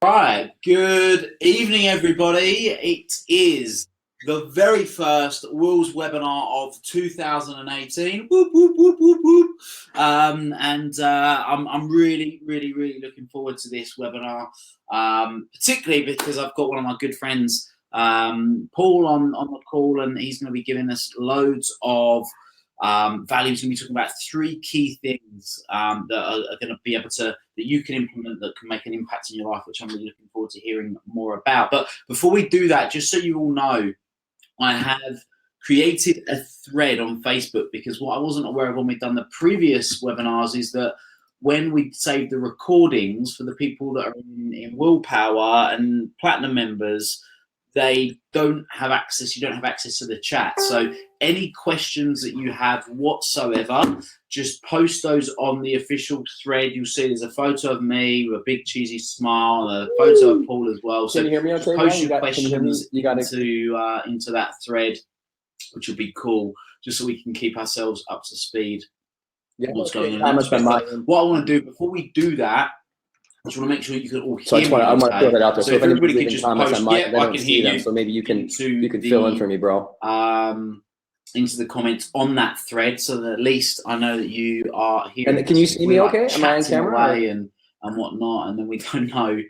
Right, good evening, everybody. It is the very first Wills webinar of 2018. Whoop, whoop, whoop, whoop, whoop. I'm really looking forward to this webinar, particularly because I've got one of my good friends, Paul, on the call, and he's going to be giving us loads of value. He's going to be talking about 3 key things that are going to be able to, that you can implement that can make an impact in your life, which I'm really looking forward to hearing more about. But before we do that, just so you all know, I have created a thread on Facebook, because what I wasn't aware of when we've done the previous webinars is that when we save the recordings for the people that are in Willpower and Platinum members, they don't have access, you don't have access to the chat. So any questions that you have whatsoever, just post those on the official thread. You'll see there's a photo of me with a big cheesy smile, a photo of Paul as well. So can you hear me okay? post your questions into that thread, which will be cool, just so we can keep ourselves up to speed. Yeah, what's going on. What I want to do before we do that, I just want to make sure you can all hear so I want to throw that out there. So if everybody can just post, I can hear them, so maybe you can fill in for me, bro. Into the comments on that thread, so that at least I know that you are here. And can you see me okay? Am I on camera? And whatnot, and then we don't know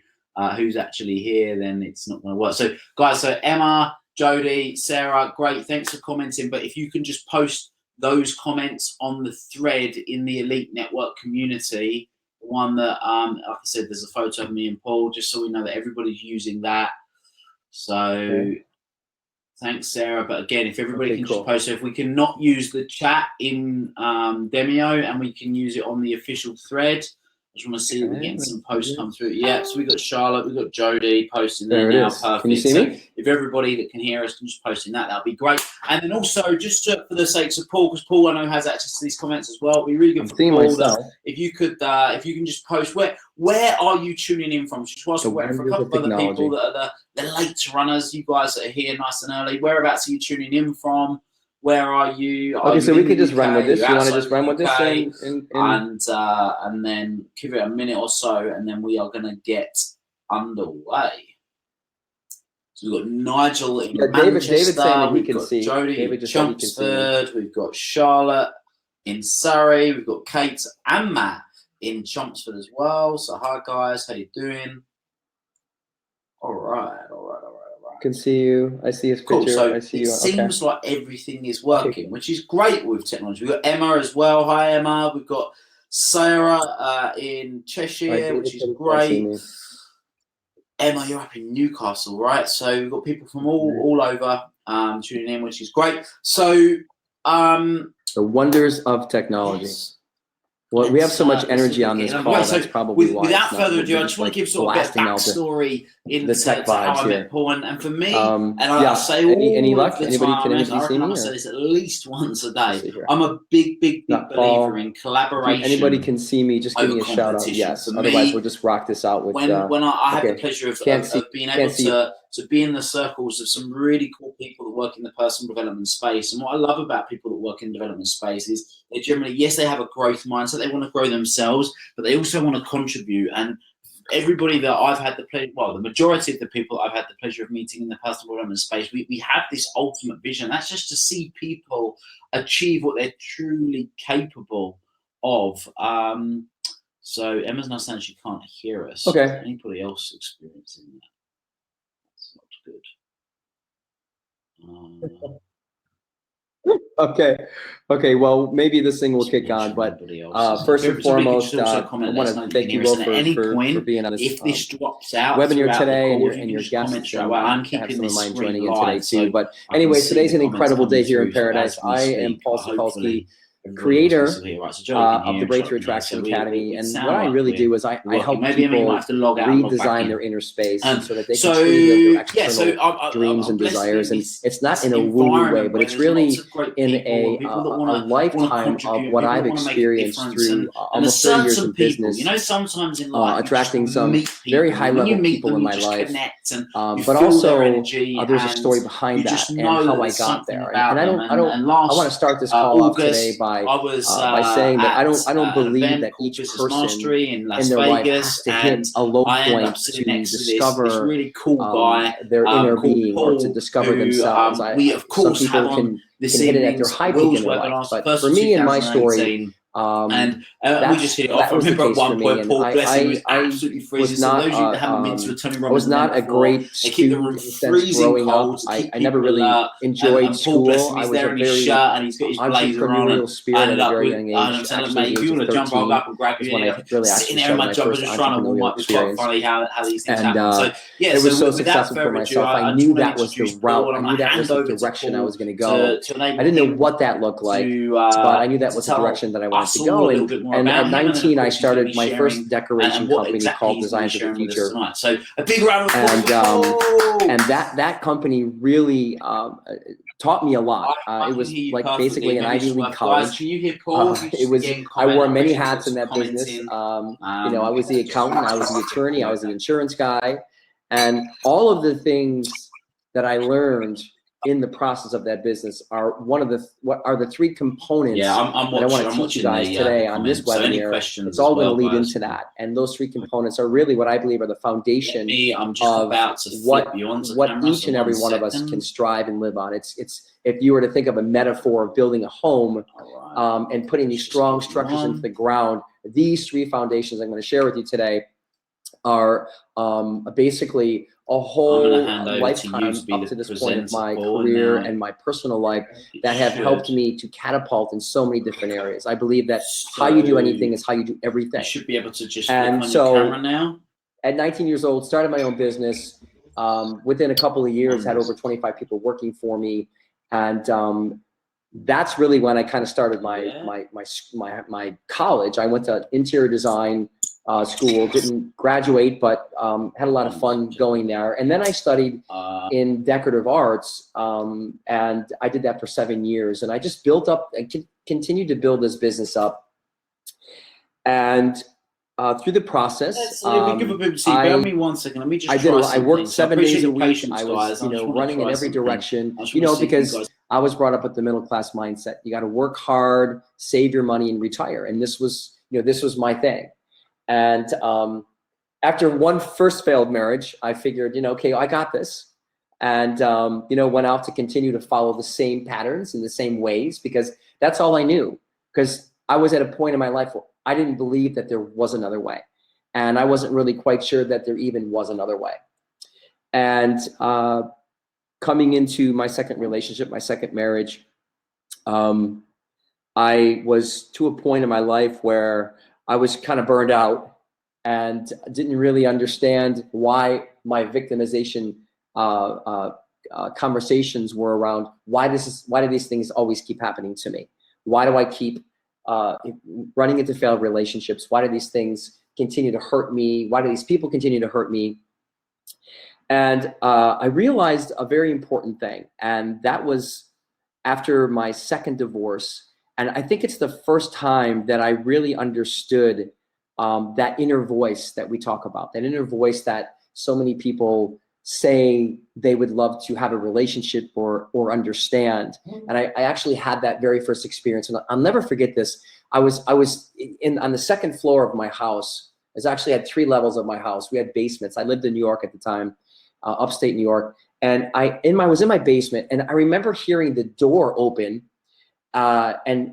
who's actually here, then it's not going to work. So guys, so Emma, Jody, Sarah, great, thanks for commenting. But if you can just post those comments on the thread in the Elite Network community, one that, like I said, there's a photo of me and Paul, just so we know that everybody's using that. So thanks, Sarah. But again, if everybody can just post, so if we can not use the chat in Demio and we can use it on the official thread, I just want to see if we're getting some posts come through. Yeah, so we got Charlotte, we got Jody posting there now. Perfect. Can you see me? If everybody that can hear us can just post in that, that'll be great. And then also, just for the sakes of Paul, because Paul I know has access to these comments as well, it'd be really good for Paul that if you can just post where are you tuning in from? Just whilst we're waiting for a couple of other people that are the late runners, you guys that are here nice and early. Whereabouts are you tuning in from? Where are you? Okay, so we could just run with this. You want to just run with this and then give it a minute or so, and then we are going to get underway. So we've got Nigel in Manchester. David saying that he can see. Jody in Chelmsford. We've got Charlotte in Surrey. We've got Kate and Matt in Chelmsford as well. So hi guys, how you doing? All right. Can see you. I see his picture. Cool. So I see you. It seems like everything is working, which is great with technology. We've got Emma as well. Hi, Emma. We've got Sarah in Cheshire, which is great. Emma, you're up in Newcastle, right? So we've got people from all over tuning in, which is great. So the wonders of technology. Yes. Well, we have so much energy on this call. So that's probably why. Without further ado, I just want to give sort of a bit of backstory into how I met Paul. And for me, and I say any luck? the Anybody time, can I reckon I say this at least once a day. I'm a big believer in collaboration. Anybody can see me, just give me a shout out. Yes. Otherwise, we'll just rock this out with. When I had the pleasure of being able to be in the circles of some really cool people that work in the personal development space. And what I love about people that work in development space is they generally, yes, they have a growth mindset. They want to grow themselves, but they also want to contribute. And everybody that I've had the pleasure, well, the majority of the people I've had the pleasure of meeting in the personal development space, we have this ultimate vision. That's just to see people achieve what they're truly capable of. So Emma's now saying she can't hear us. Okay. Anybody else experiencing that? Good. Okay. Well, maybe this thing will kick on, but first and foremost, I want to thank you all for being on this if this drops out webinar today, and your guests. I'm keeping some of mine joining in today too. But anyway, today's an incredible day here in paradise. I am Paul Sokolski, creator of the Breakthrough Attraction Academy, and what I really do is I help people redesign their inner space so that they can achieve their external dreams and desires. And it's not in a woo-woo way, but it's really in a lifetime of what I've experienced through almost 30 years in business, attracting some very high-level people in my life. But also, there's a story behind that and how I got there. And I want to start this call off today by by saying that I don't believe that each person in their life has to hit a low point to discover this really cool guy their inner being or to discover themselves. Some people can hit it at their high peak in their life, but for me in my story, we just hit it off. I remember at one point, Paul, bless him, was absolutely freezing. So those of you that haven't been to a Tony Robbins, I was not a great student growing up. I never really enjoyed school. I was a very entrepreneurial spirit at a very young age. Actually, if you want to jump on up and grab you, when I really sitting there in my jumper just trying to warm up. It's quite funny how these things happen. So yeah, it was so successful for myself. I knew that was the route. I knew that was the direction I was going to go. I didn't know what that looked like, but I knew that was the direction that I wanted to go. And at 19, I started my first decoration company called Designs of the Future. So a big round of applause. And that company really taught me a lot. It was like basically an Ivy League college. It was. I wore many hats in that business. I was the accountant, I was the attorney, I was the insurance guy, and all of the things that I learned in the process of that business are the three components that I want to teach you guys today on this webinar. It's all going to lead into that, and those three components are really what I believe are the foundation of what each and every one of us can strive and live on. It's if you were to think of a metaphor of building a home and putting these strong structures into the ground, these three foundations I'm going to share with you today are basically a whole lifetime up to this point of my career and my personal life that have helped me to catapult in so many different areas. I believe that how you do anything is how you do everything. You should be able to just flip on your camera now. At 19 years old, started my own business. Within a couple of years, had over 25 people working for me, and that's really when I kind of started my college. I went to interior design school, didn't graduate, but had a lot of fun going there. And then I studied in decorative arts, and I did that for 7 years. And I just built up and continued to build this business up. And through the process, bear me 1 second. Let me just. I worked 7 days a week. I was, running in every direction. Because I was brought up with the middle class mindset. You got to work hard, save your money, and retire. And this was my thing. And after one first failed marriage, I figured, okay, I got this. And, went out to continue to follow the same patterns and the same ways, because that's all I knew. Because I was at a point in my life where I didn't believe that there was another way. And I wasn't really quite sure that there even was another way. And coming into my second relationship, my second marriage, I was to a point in my life where I was kind of burned out and didn't really understand why my victimization conversations were around why do these things always keep happening to me? Why do I keep running into failed relationships? Why do these things continue to hurt me? Why do these people continue to hurt me? And I realized a very important thing, and that was after my second divorce. And I think it's the first time that I really understood that inner voice that we talk about, that inner voice that so many people say they would love to have a relationship or understand. And I actually had that very first experience, and I'll never forget this. I was on the second floor of my house. I was actually at 3 levels of my house. We had basements. I lived in New York at the time, upstate New York, and I was in my basement, and I remember hearing the door open. And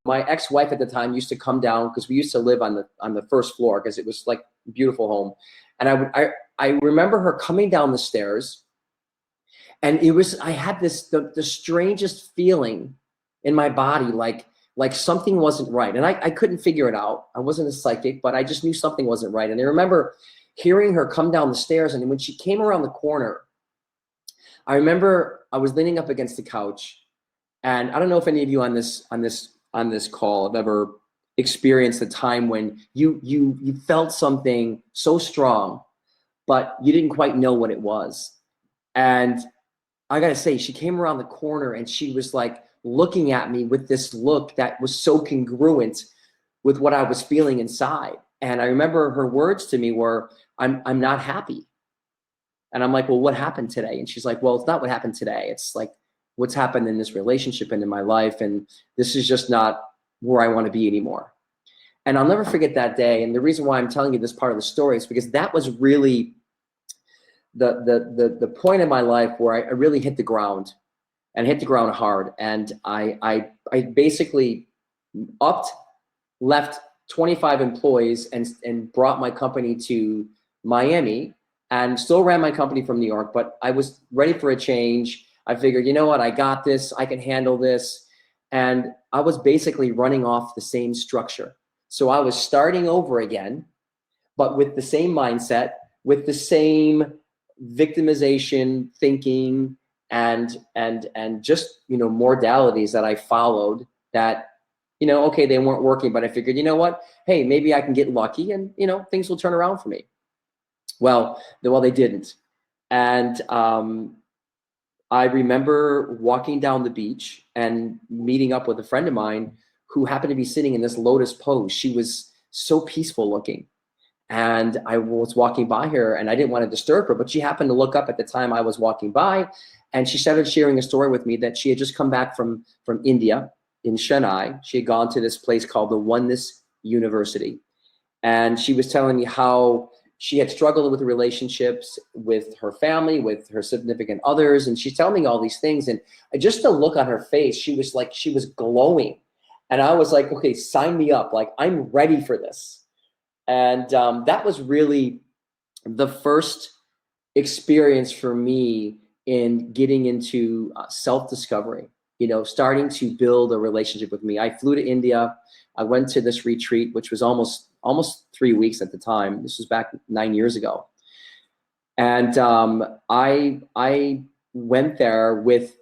my ex-wife at the time used to come down, because we used to live on the first floor, because it was like a beautiful home. And I remember her coming down the stairs, and I had the strangest feeling in my body, like something wasn't right. And I couldn't figure it out. I wasn't a psychic, but I just knew something wasn't right. And I remember hearing her come down the stairs, and when she came around the corner, I remember I was leaning up against the couch. And I don't know if any of you on this call have ever experienced a time when you felt something so strong, but you didn't quite know what it was. And I gotta say, she came around the corner and she was like looking at me with this look that was so congruent with what I was feeling inside. And I remember her words to me were, I'm not happy. And I'm like, well, what happened today? And she's like, well, it's not what happened today. It's like, what's happened in this relationship and in my life, and this is just not where I want to be anymore. And I'll never forget that day. And the reason why I'm telling you this part of the story is because that was really the point in my life where I really hit the ground, and hit the ground hard. And I basically left 25 employees and brought my company to Miami, and still ran my company from New York, but I was ready for a change. I figured, you know what, I got this, I can handle this. And I was basically running off the same structure. So I was starting over again, but with the same mindset, with the same victimization thinking and just, modalities that I followed that, okay, they weren't working, but I figured, you know what, hey, maybe I can get lucky and, things will turn around for me. Well, they didn't. And I remember walking down the beach and meeting up with a friend of mine who happened to be sitting in this lotus pose. She was so peaceful looking. And I was walking by her, and I didn't want to disturb her, but she happened to look up at the time I was walking by, and she started sharing a story with me that she had just come back from India, in Chennai. She had gone to this place called the Oneness University. And she was telling me how she had struggled with relationships with her family, with her significant others. And she's telling me all these things. And just the look on her face, she was glowing. And I was like, okay, sign me up. Like, I'm ready for this. And that was really the first experience for me in getting into self-discovery, starting to build a relationship with me. I flew to India. I went to this retreat, which was almost 3 weeks at the time. This was back 9 years ago. And I went there with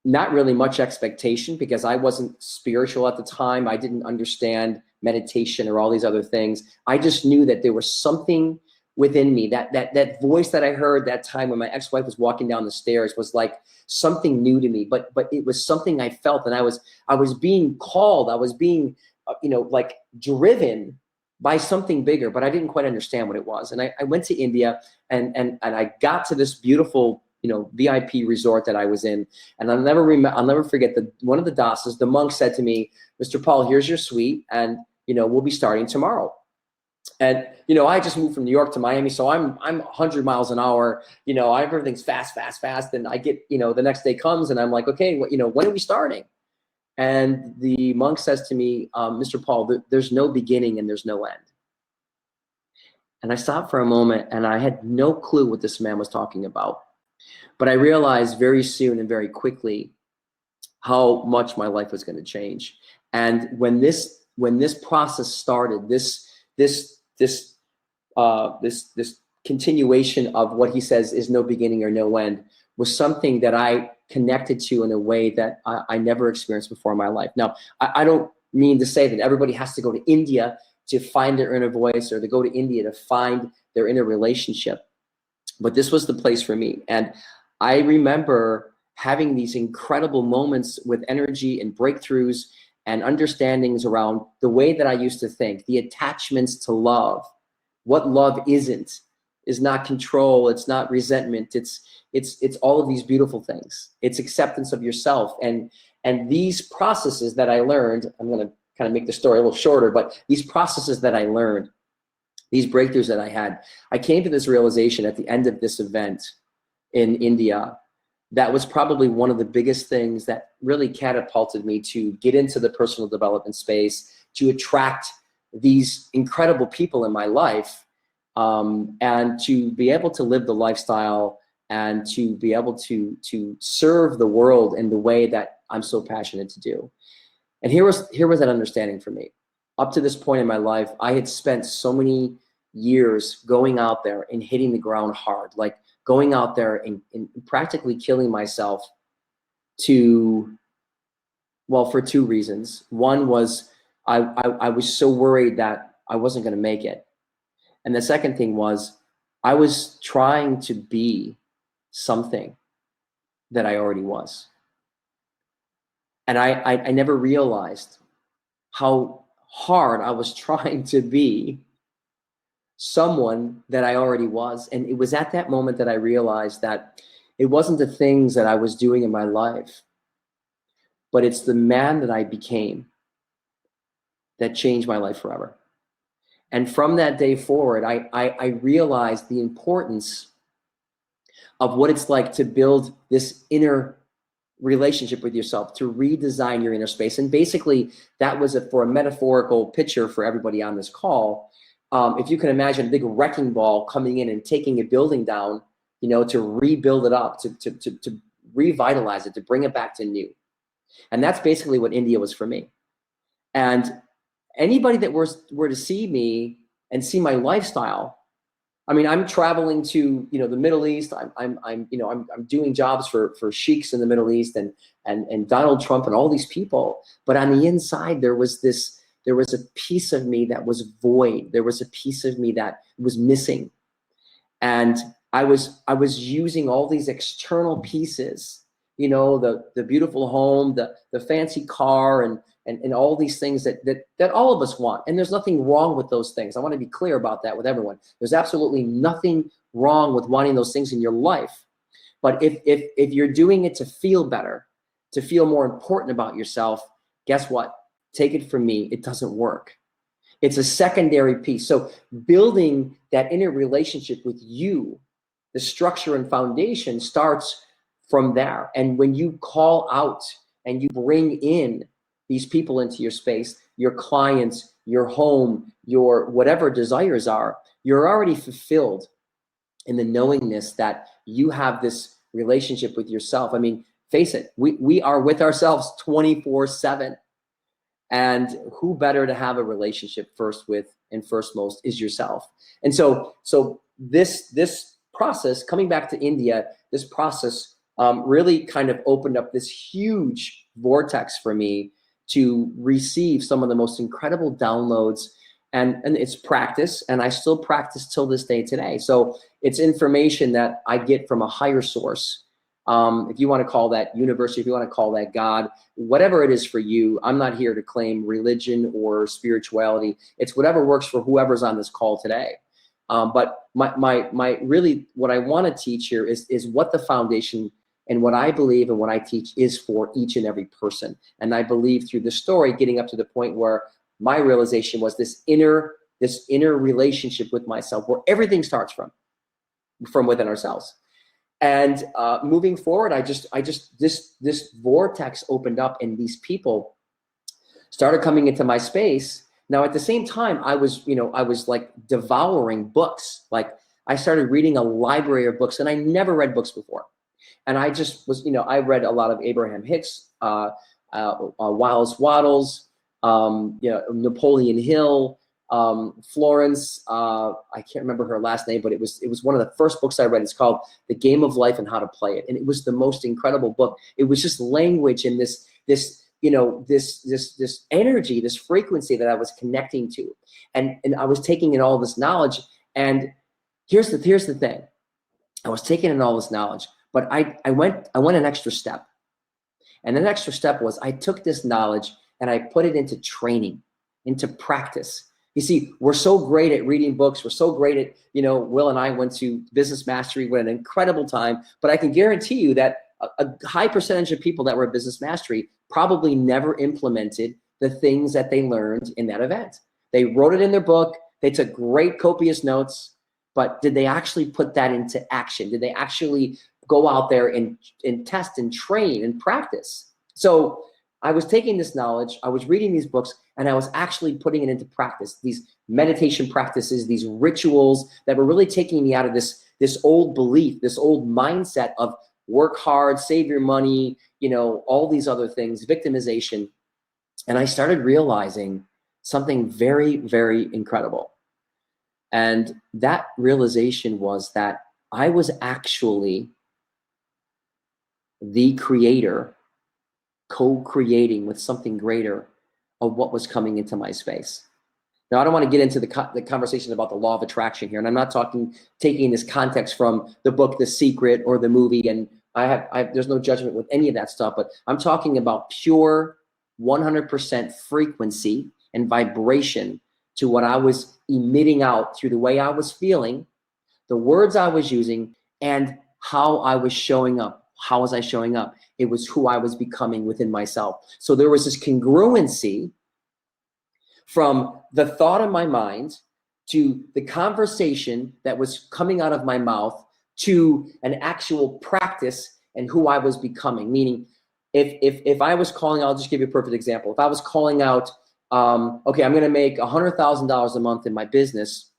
not really much expectation, because I wasn't spiritual at the time. I didn't understand meditation or all these other things. I just knew that there was something within me, that voice that I heard that time when my ex-wife was walking down the stairs was like something new to me, but it was something I felt, and I was being called. I was being, like driven by something bigger, but I didn't quite understand what it was. And I went to India, and I got to this beautiful, VIP resort that I was in. And I'll never forget that one of the dasas, the monk, said to me, "Mr. Paul, here's your suite, and we'll be starting tomorrow." And I just moved from New York to Miami, so I'm 100 miles an hour. Everything's fast, and I get, the next day comes, and I'm like, okay, when are we starting? And the monk says to me, "Mr. Paul, there's no beginning and there's no end." And I stopped for a moment, and I had no clue what this man was talking about. But I realized very soon and very quickly how much my life was going to change. And when this process started, this continuation of what he says is no beginning or no end, was something that I connected to in a way that I never experienced before in my life. Now, I don't mean to say that everybody has to go to India to find their inner voice, or to go to India to find their inner relationship. But this was the place for me. And I remember having these incredible moments with energy and breakthroughs and understandings around the way that I used to think, the attachments to love, what love isn't, is not control, it's not resentment, it's all of these beautiful things. It's acceptance of yourself. And these processes that I learned, I'm going to kind of make the story a little shorter, but these processes that I learned, these breakthroughs that I had, I came to this realization at the end of this event in India. That was probably one of the biggest things that really catapulted me to get into the personal development space, to attract these incredible people in my life, and to be able to live the lifestyle and to be able to serve the world in the way that I'm so passionate to do. And here was that understanding for me. Up to this point in my life, I had spent so many years going out there and hitting the ground hard, like going out there and practically killing myself for two reasons. One was I was so worried that I wasn't going to make it. And the second thing was I was trying to be something that I already was. And I never realized how hard I was trying to be someone that I already was. And it was at that moment that I realized that it wasn't the things that I was doing in my life but it's the man that I became that changed my life forever. And from that day forward, I realized the importance of what it's like to build this inner relationship with yourself, to redesign your inner space. And basically, that was for a metaphorical picture for everybody on this call. If you can imagine a big wrecking ball coming in and taking a building down, you know, to rebuild it up, to revitalize it, to bring it back to new. And that's basically what India was for me. And anybody that were to see me and see my lifestyle, I mean, I'm traveling to, you know, the Middle East. I'm doing jobs for sheikhs in the Middle East and Donald Trump and all these people. But on the inside, there was a piece of me that was void. There was a piece of me that was missing. And I was using all these external pieces, you know, the beautiful home, the fancy car, and all these things that all of us want. And there's nothing wrong with those things. I want to be clear about that with everyone. There's absolutely nothing wrong with wanting those things in your life. But if you're doing it to feel better, to feel more important about yourself, guess what? Take it from me, it doesn't work. It's a secondary piece. So building that inner relationship with you, the structure and foundation starts from there. And when you call out and you bring in these people into your space, your clients, your home, your whatever desires are, you're already fulfilled in the knowingness that you have this relationship with yourself. I mean, face it, we are with ourselves 24/7. And who better to have a relationship first with and first most is yourself. And so this process, coming back to India, this process really kind of opened up this huge vortex for me to receive some of the most incredible downloads, and it's practice, and I still practice till this day today. So it's information that I get from a higher source. If you want to call that universe, if you want to call that God, whatever it is for you, I'm not here to claim religion or spirituality. It's whatever works for whoever's on this call today. But my really what I want to teach here is what the foundation and what I believe and what I teach is for each and every person. And I believe through the story, getting up to the point where my realization was this inner relationship with myself, where everything starts from within ourselves. And moving forward, this vortex opened up, and these people started coming into my space. Now, at the same time, I was like devouring books. Like, I started reading a library of books, and I never read books before. And I just was, I read a lot of Abraham Hicks, Wallace Wattles, Napoleon Hill, Florence, I can't remember her last name, but it was one of the first books I read. It's called The Game of Life and How to Play It. And it was the most incredible book. It was just language and this energy, this frequency that I was connecting to. And I was taking in all this knowledge. And here's the thing. I was taking in all this knowledge, but I went an extra step. And the extra step was I took this knowledge and I put it into training, into practice. You see, we're so great at reading books. We're so great at, Will and I went to Business Mastery. We had an incredible time, but I can guarantee you that a high percentage of people that were at Business Mastery probably never implemented the things that they learned in that event. They wrote it in their book. They took great copious notes, but did they actually put that into action? Did they actually go out there and test and train and practice? So I was taking this knowledge, I was reading these books, and I was actually putting it into practice, these meditation practices, these rituals that were really taking me out of this old belief, this old mindset of work hard, save your money, all these other things, victimization. And I started realizing something very, very incredible. And that realization was that I was actually the creator, co-creating with something greater of what was coming into my space. Now, I don't want to get into the conversation about the law of attraction here, and I'm not taking this context from the book The Secret or the movie, and there's no judgment with any of that stuff, but I'm talking about pure 100% frequency and vibration to what I was emitting out through the way I was feeling, the words I was using, and how I was showing up, How was I showing up? It was who I was becoming within myself. So there was this congruency from the thought in my mind to the conversation that was coming out of my mouth to an actual practice and who I was becoming. Meaning, if I was calling, I'll just give you a perfect example. If I was calling out, okay, I'm going to make $100,000 a month in my business,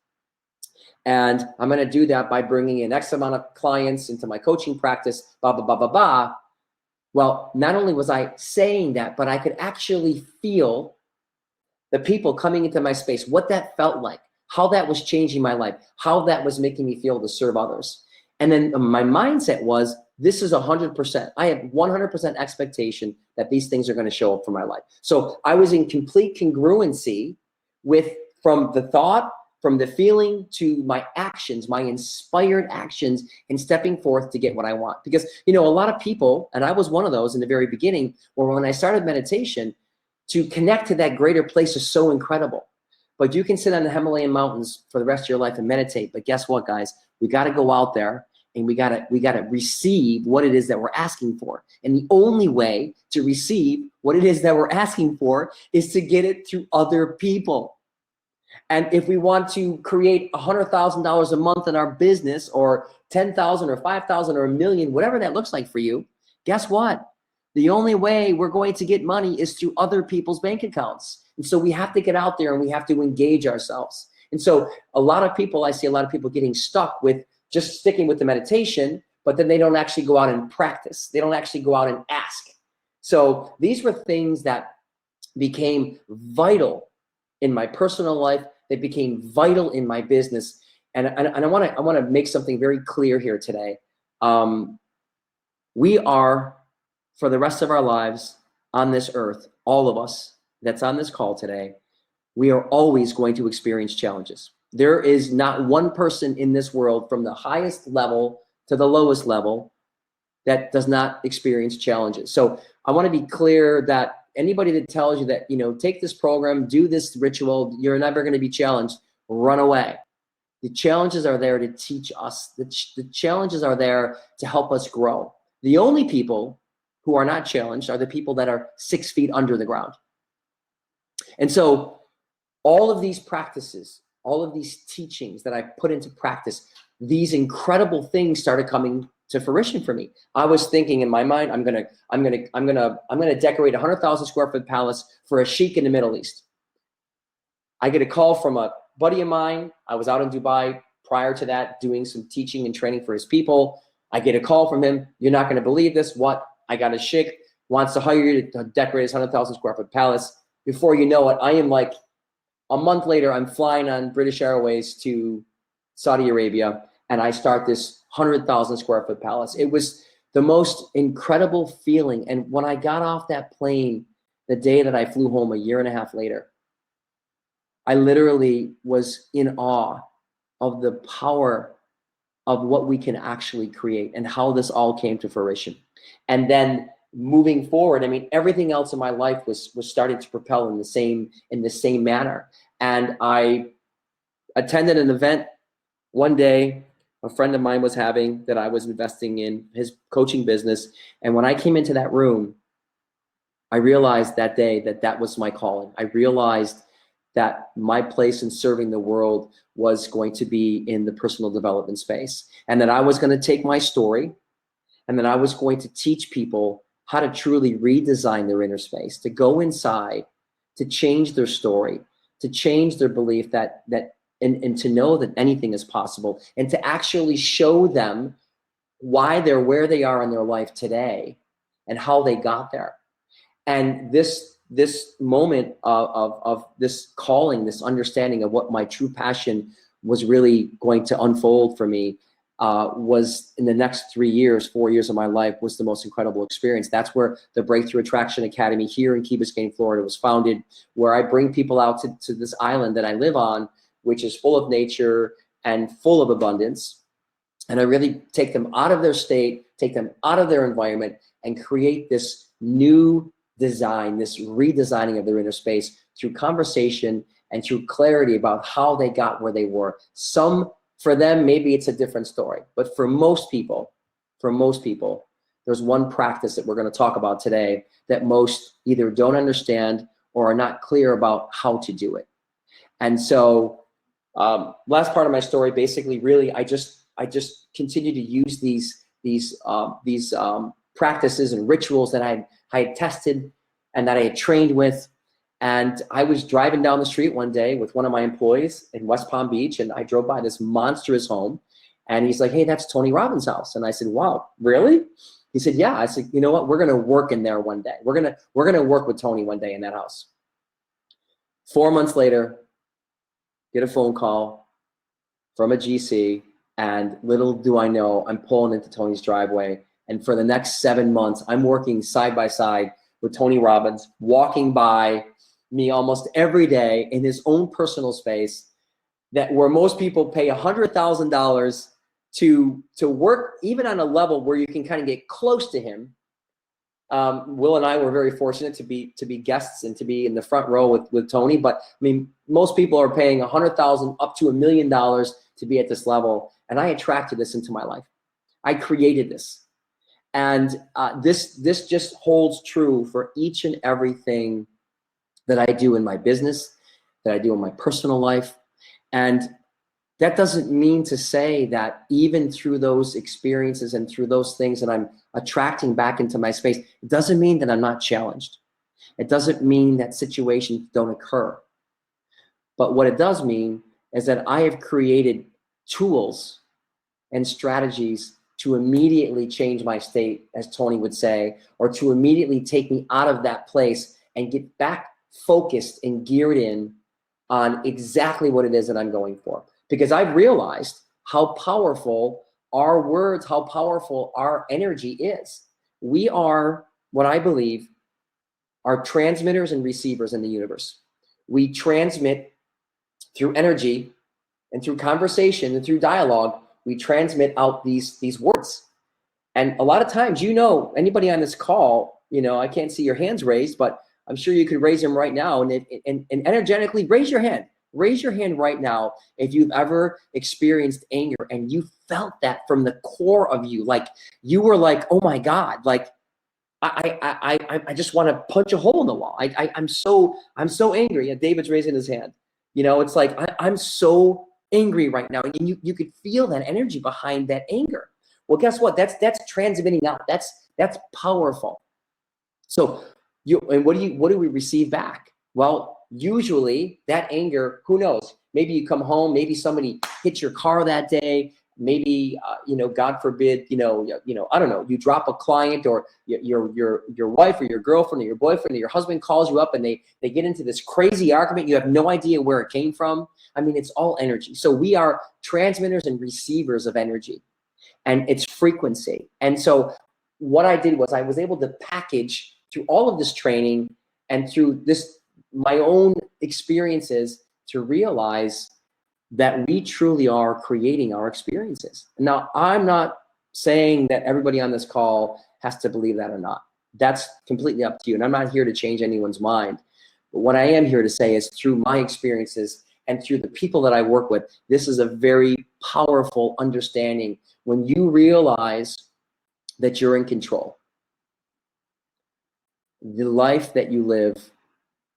and I'm going to do that by bringing in X amount of clients into my coaching practice, blah, blah, blah, blah, blah. Well, not only was I saying that, but I could actually feel the people coming into my space, what that felt like, how that was changing my life, how that was making me feel to serve others. And then my mindset was, this is 100%. I have 100% expectation that these things are going to show up for my life. So I was in complete congruency with, from the thought, from the feeling to my actions, my inspired actions, and stepping forth to get what I want. Because, you know, a lot of people, and I was one of those in the very beginning, where when I started meditation, to connect to that greater place is so incredible. But you can sit on the Himalayan mountains for the rest of your life and meditate. But guess what, guys? We got to go out there and we got to receive what it is that we're asking for. And the only way to receive what it is that we're asking for is to get it through other people. And if we want to create $100,000 a month in our business, or 10,000 or 5,000 or $1 million, whatever that looks like for you, guess what? The only way we're going to get money is through other people's bank accounts. And so we have to get out there and we have to engage ourselves. And so a lot of people, I see a lot of people getting stuck with just sticking with the meditation, but then they don't actually go out and practice. They don't actually go out and ask. So these were things that became vital in my personal life. They became vital in my business. And I want to make something very clear here today. We are, for the rest of our lives on this earth, all of us that's on this call today, we are always going to experience challenges. There is not one person in this world, from the highest level to the lowest level, that does not experience challenges. So I want to be clear that anybody that tells you that, you know, take this program, do this ritual, you're never going to be challenged, run away. The challenges are there to teach us. The challenges are there to help us grow. The only people who are not challenged are the people that are 6 feet under the ground. And so all of these practices, all of these teachings that I put into practice, these incredible things started coming to fruition for me. I was thinking in my mind, I'm gonna decorate a 100,000 square foot palace for a sheikh in the Middle East. I get a call from a buddy of mine. I was out in Dubai prior to that doing some teaching and training for his people. I get a call from him. You're not gonna believe this. What? I got a sheikh, wants to hire you to decorate his 100,000 square foot palace. Before you know it, I am like, a month later, I'm flying on British Airways to Saudi Arabia, and I start this 100,000 square foot palace. It was the most incredible feeling. And when I got off that plane, the day that I flew home a year and a half later, I literally was in awe of the power of what we can actually create and how this all came to fruition. And then moving forward, I mean, everything else in my life was starting to propel in the same manner. And I attended an event one day a friend of mine was having, that I was investing in his coaching business. And when I came into that room, I realized that day that that was my calling. I realized that my place in serving the world was going to be in the personal development space, and that I was going to take my story and that I was going to teach people how to truly redesign their inner space, to go inside, to change their story, to change their belief and to know that anything is possible, and to actually show them why they're where they are in their life today and how they got there. And this moment of this calling, this understanding of what my true passion was really going to unfold for me was in the next 4 years of my life, was the most incredible experience. That's where the Breakthrough Attraction Academy here in Key Biscayne, Florida was founded, where I bring people out to this island that I live on, which is full of nature and full of abundance. And I really take them out of their state, take them out of their environment, and create this new design, this redesigning of their inner space through conversation and through clarity about how they got where they were. Some, for them, maybe it's a different story, but for most people, there's one practice that we're going to talk about today that most either don't understand or are not clear about how to do it. And so last part of my story, basically, really, I just continue to use these practices and rituals that I had tested and that I had trained with. And I was driving down the street one day with one of my employees in West Palm Beach, and I drove by this monstrous home, and he's like, "Hey, that's Tony Robbins' house." And I said, "Wow, really?" He said, "Yeah." I said, "You know what? We're gonna work in there one day. We're gonna work with Tony one day in that house." 4 months later, get a phone call from a GC, and little do I know, I'm pulling into Tony's driveway, and for the next 7 months, I'm working side by side with Tony Robbins, walking by me almost every day in his own personal space, that where most people pay $100,000 to work even on a level where you can kind of get close to him. Will and I were very fortunate to be guests and to be in the front row with Tony. But I mean, most people are paying $100,000 up to $1 million to be at this level. And I attracted this into my life. I created this. And this just holds true for each and everything that I do in my business, that I do in my personal life. And that doesn't mean to say that even through those experiences and through those things that I'm attracting back into my space, it doesn't mean that I'm not challenged. It doesn't mean that situations don't occur. But what it does mean is that I have created tools and strategies to immediately change my state, as Tony would say, or to immediately take me out of that place and get back focused and geared in on exactly what it is that I'm going for. Because I've realized how powerful our words, how powerful our energy is. We are, what I believe, are transmitters and receivers in the universe. We transmit through energy and through conversation and through dialogue. We transmit out these words. And a lot of times, anybody on this call, I can't see your hands raised, but I'm sure you could raise them right now and energetically raise your hand. Raise your hand right now if you've ever experienced anger and you felt that from the core of you. Like you were like, oh my God, like I just want to punch a hole in the wall. I'm so angry. And David's raising his hand. It's like I'm so angry right now. And you could feel that energy behind that anger. Well, guess what? That's transmitting out. That's powerful. So what do we receive back? Well, usually that anger, who knows? Maybe you come home, maybe somebody hit your car that day. Maybe, God forbid, I don't know, you drop a client, or your wife or your girlfriend or your boyfriend or your husband calls you up and they get into this crazy argument. You have no idea where it came from. I mean, it's all energy. So we are transmitters and receivers of energy, and it's frequency. And so what I did was I was able to package through all of this training and through my own experiences to realize that we truly are creating our experiences. Now, I'm not saying that everybody on this call has to believe that or not. That's completely up to you. And I'm not here to change anyone's mind. But what I am here to say is through my experiences and through the people that I work with, this is a very powerful understanding when you realize that you're in control. The life that you live,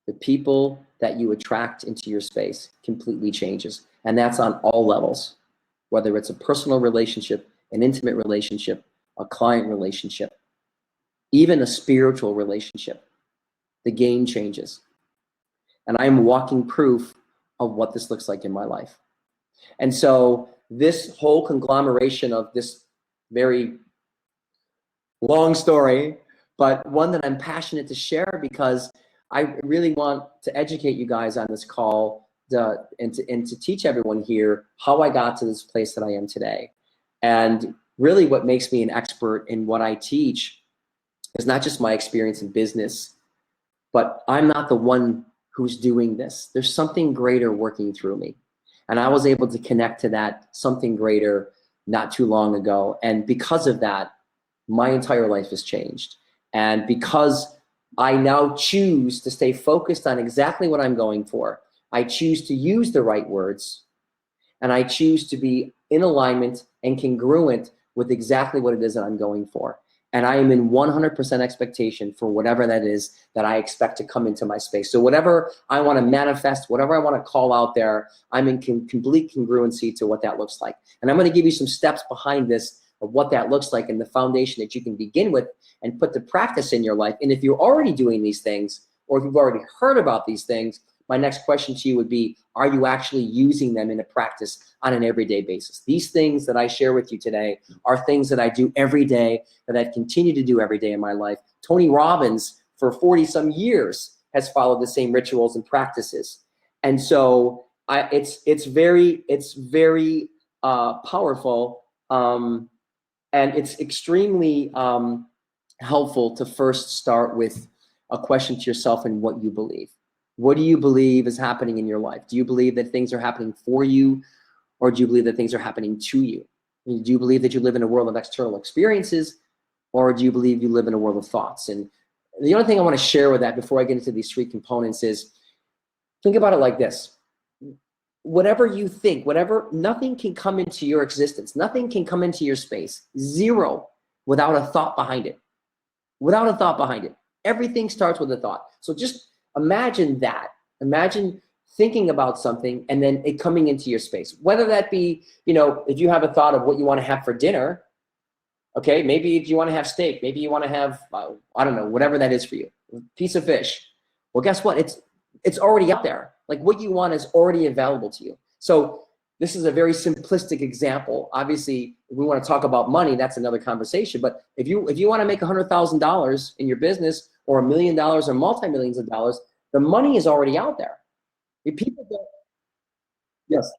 the people that you attract into your space completely changes. And that's on all levels, whether it's a personal relationship, an intimate relationship, a client relationship, even a spiritual relationship. The game changes. And I'm walking proof of what this looks like in my life. And so this whole conglomeration of this very long story, but one that I'm passionate to share because I really want to educate you guys on this call and to teach everyone here how I got to this place that I am today. And really what makes me an expert in what I teach is not just my experience in business, but I'm not the one who's doing this. There's something greater working through me. And I was able to connect to that something greater not too long ago. And because of that, my entire life has changed. And because I now choose to stay focused on exactly what I'm going for, I choose to use the right words, and I choose to be in alignment and congruent with exactly what it is that I'm going for. And I am in 100% expectation for whatever that is that I expect to come into my space. So whatever I want to manifest, whatever I want to call out there, I'm in complete congruency to what that looks like. And I'm going to give you some steps behind this of what that looks like and the foundation that you can begin with and put to practice in your life. And if you're already doing these things, or if you've already heard about these things, my next question to you would be, are you actually using them in a practice on an everyday basis? These things that I share with you today are things that I do every day, that I continue to do every day in my life. Tony Robbins, for 40 some years, has followed the same rituals and practices. And so it's very powerful. And it's extremely helpful to first start with a question to yourself and what you believe. What do you believe is happening in your life? Do you believe that things are happening for you, or do you believe that things are happening to you? Do you believe that you live in a world of external experiences, or do you believe you live in a world of thoughts? And the only thing I want to share with that before I get into these three components is, think about it like this. Whatever you think, nothing can come into your existence. Nothing can come into your space. Zero, without a thought behind it. Without a thought behind it. Everything starts with a thought. So just imagine that. Imagine thinking about something and then it coming into your space. Whether that be, if you have a thought of what you want to have for dinner, okay, maybe if you want to have steak, maybe you want to have, I don't know, whatever that is for you, a piece of fish. Well, guess what? It's already out there. Like, what you want is already available to you. So this is a very simplistic example. Obviously, if we want to talk about money, that's another conversation. But if you want to make $100,000 in your business, or $1 million or multi-millions of dollars, the money is already out there. If people don't, yes.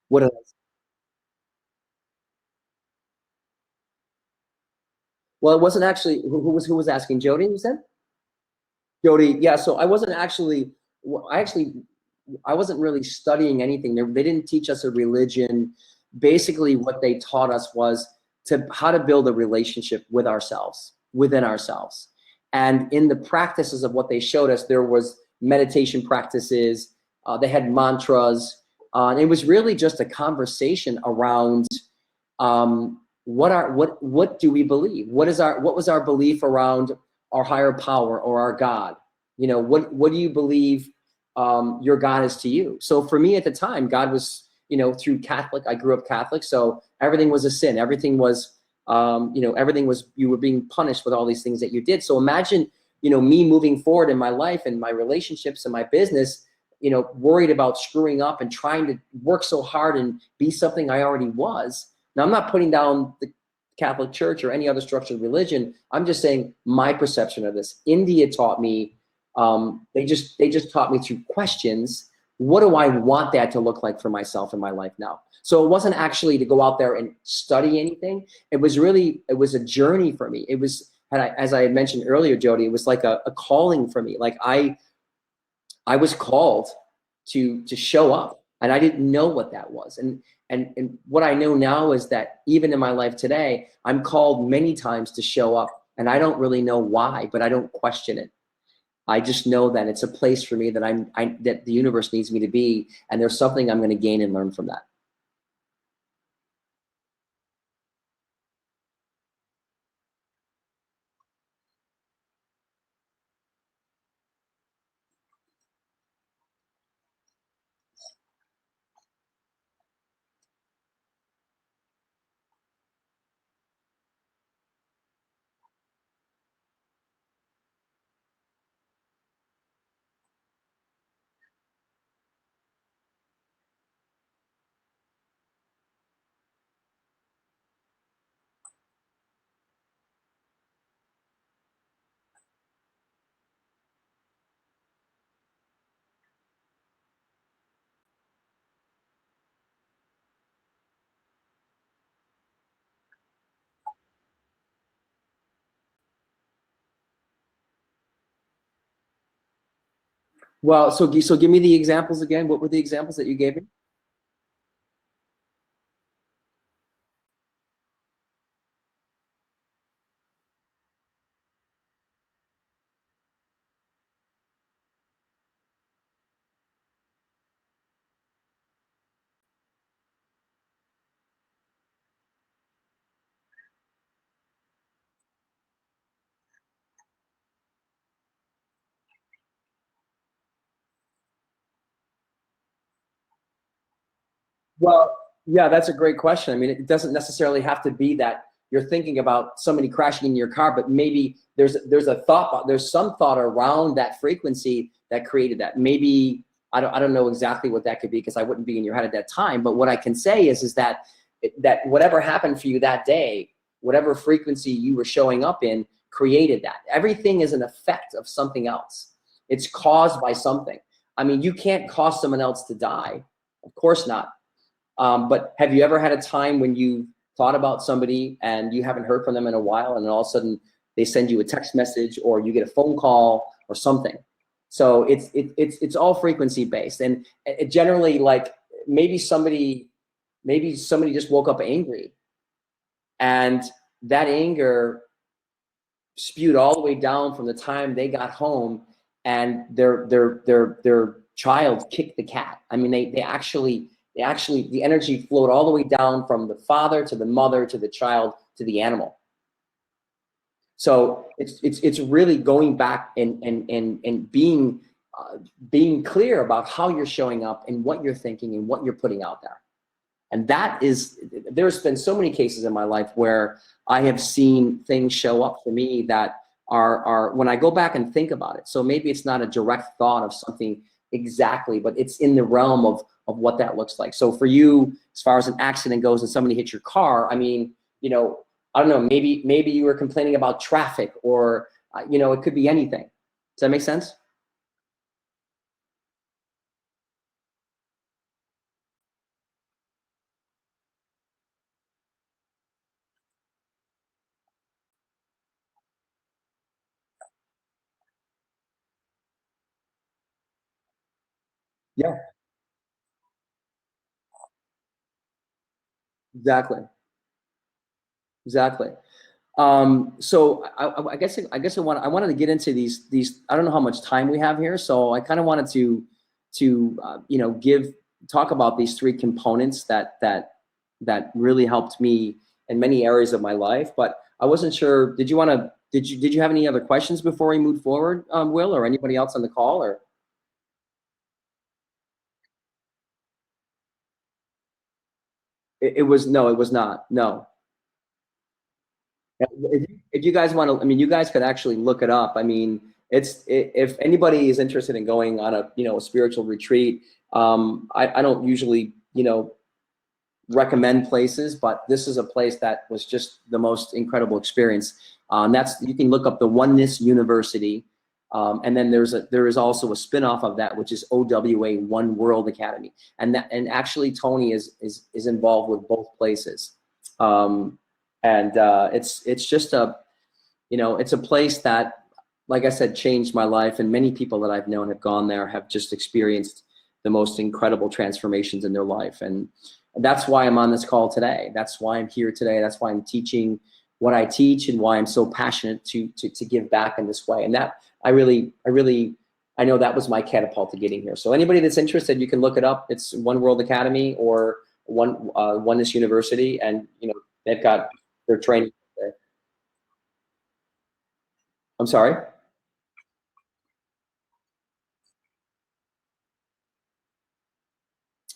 What else? Well, it wasn't actually who was asking. Jody, you said? Jody, yeah. So I wasn't actually. I wasn't really studying anything. They didn't teach us a religion. Basically, what they taught us was how to build a relationship with ourselves, within ourselves. And in the practices of what they showed us, there was meditation practices. They had mantras. And it was really just a conversation around what do we believe? What was our belief around our higher power or our God? What do you believe your God is to you? So for me at the time, God was, through Catholic. I grew up Catholic, so everything was a sin. Everything was, you were being punished with all these things that you did. So imagine, me moving forward in my life and my relationships and my business, worried about screwing up and trying to work so hard and be something I already was. Now, I'm not putting down the Catholic Church or any other structured religion. I'm just saying my perception of this. India taught me, they just taught me through questions. What do I want that to look like for myself in my life now? So it wasn't actually to go out there and study anything. It was a journey for me. It was, as I had mentioned earlier, Jody, it was like a calling for me. Like I was called to show up, and I didn't know what that was. And what I know now is that even in my life today, I'm called many times to show up, and I don't really know why, but I don't question it. I just know that it's a place for me that that the universe needs me to be, and there's something I'm going to gain and learn from that. Well, so give me the examples again. What were the examples that you gave me? Well, yeah, that's a great question. I mean, it doesn't necessarily have to be that you're thinking about somebody crashing into your car, but maybe there's a thought, there's some thought around that frequency that created that. Maybe I don't know exactly what that could be, because I wouldn't be in your head at that time. But what I can say is that whatever happened for you that day, whatever frequency you were showing up in, created that. Everything is an effect of something else. It's caused by something. I mean, you can't cause someone else to die. Of course not. But have you ever had a time when you thought about somebody and you haven't heard from them in a while, and then all of a sudden they send you a text message or you get a phone call or something? So it's all frequency based, and it generally, like, maybe somebody just woke up angry, and that anger spewed all the way down from the time they got home and their child kicked the cat. I mean, they actually, the energy flowed all the way down from the father to the mother to the child to the animal. So it's really going back and being clear about how you're showing up and what you're thinking and what you're putting out there. And there's been so many cases in my life where I have seen things show up for me that are when I go back and think about it. So maybe it's not a direct thought of something exactly, but it's in the realm of what that looks like. So for you, as far as an accident goes and somebody hit your car, I mean, you know, I don't know, maybe you were complaining about traffic, or, you know, it could be anything. Does that make sense? Yeah, exactly. Exactly. So I guess I wanted to get into these. I don't know how much time we have here, so I kind of wanted to you know, talk about these three components that really helped me in many areas of my life. But I wasn't sure. Did you have any other questions before we move forward, Will, or anybody else on the call? Or it was no, it was not. No. If you guys want to, I mean, you guys could actually look it up. I mean, if anybody is interested in going on a, you know, a spiritual retreat, I don't usually, you know, recommend places, but this is a place that was just the most incredible experience. You can look up the Oneness University, and then there is also a spinoff of that, which is OWA, One World Academy, and actually Tony is involved with both places. And it's just you know, it's a place that, like I said, changed my life, and many people that I've known have gone there have just experienced the most incredible transformations in their life. And that's why I'm on this call today. That's why I'm here today. That's why I'm teaching what I teach, and why I'm so passionate to give back in this way. And that I know that was my catapult to getting here. So anybody that's interested, you can look it up. It's One World Academy or Oneness University, and you know, they've got their training there. I'm sorry.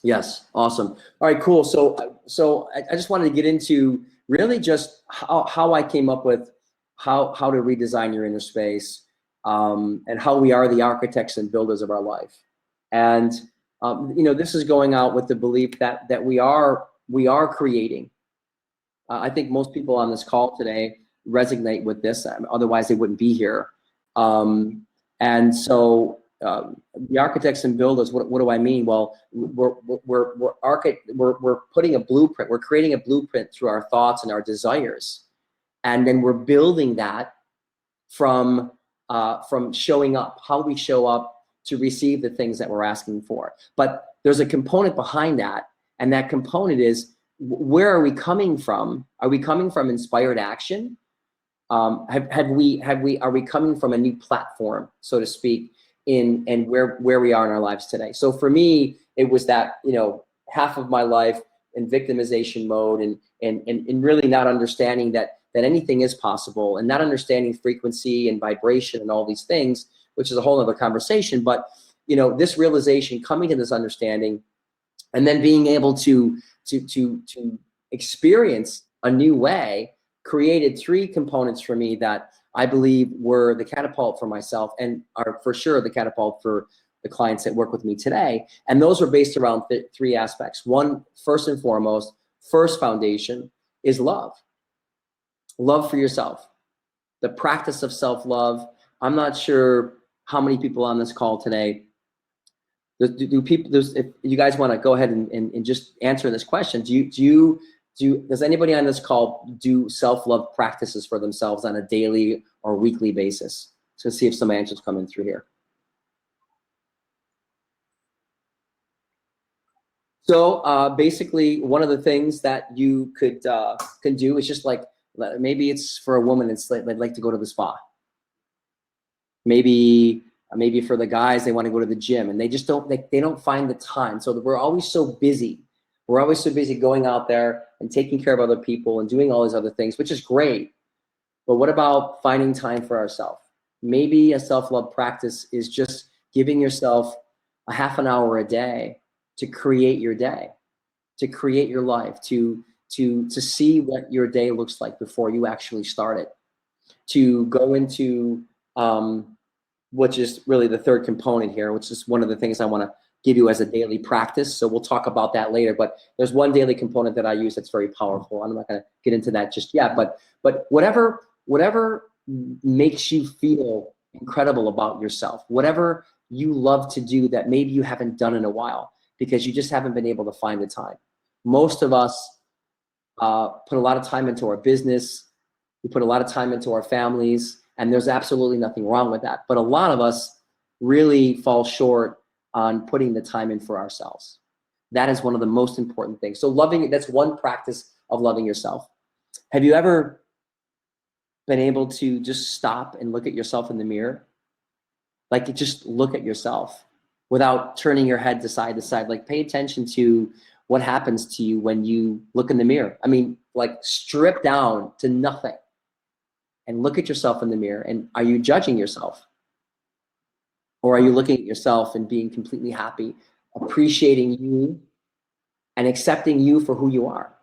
Yes, awesome. All right, cool. So I just wanted to get into really just how I came up with how to redesign your inner space, and how we are the architects and builders of our life. And you know, this is going out with the belief that we are creating. I think most people on this call today resonate with this. Otherwise, they wouldn't be here. And so the architects and builders, what do I mean? Well, we're putting a blueprint. We're creating a blueprint through our thoughts and our desires, and then we're building that from showing up, how we show up to receive the things that we're asking for. But there's a component behind that, and that component is, where are we coming from? Are we coming from inspired action? Are we coming from a new platform, so to speak, in where we are in our lives today? So for me, it was that, you know, half of my life in victimization mode, and really not understanding that anything is possible, and not understanding frequency and vibration and all these things, which is a whole other conversation. But you know, this realization, coming to this understanding, and then being able to experience a new way created 3 components for me that I believe were the catapult for myself and are for sure the catapult for the clients that work with me today. And those are based around 3 aspects. One, first and foremost, first foundation is love. Love for yourself. The practice of self-love. I'm not sure how many people on this call today, if you guys want to go ahead and just answer this question, does anybody on this call do self-love practices for themselves on a daily or weekly basis? So let's see if some answers come in through here. So basically, one of the things that you can do is just like, maybe it's for a woman, it's like they'd like to go to the spa. Maybe for the guys, they want to go to the gym, and they just they don't find the time. So we're always so busy. We're always so busy going out there and taking care of other people and doing all these other things, which is great. But what about finding time for ourselves? Maybe a self-love practice is just giving yourself a half an hour a day to create your day, to create your life, to see what your day looks like before you actually start it, to go into which is really the 3rd component here, which is one of the things I want to give you as a daily practice. So we'll talk about that later, but there's one daily component that I use that's very powerful. I'm not going to get into that just yet, but whatever makes you feel incredible about yourself, whatever you love to do that maybe you haven't done in a while because you just haven't been able to find the time. Most of us put a lot of time into our business. We put a lot of time into our families, and there's absolutely nothing wrong with that. But a lot of us really fall short on putting the time in for ourselves. That is one of the most important things. So that's one practice of loving yourself. Have you ever been able to just stop and look at yourself in the mirror? Like, just look at yourself without turning your head to side to side. Like, pay attention to what happens to you when you look in the mirror. I mean, like, strip down to nothing and look at yourself in the mirror. And are you judging yourself? Or are you looking at yourself and being completely happy, appreciating you and accepting you for who you are?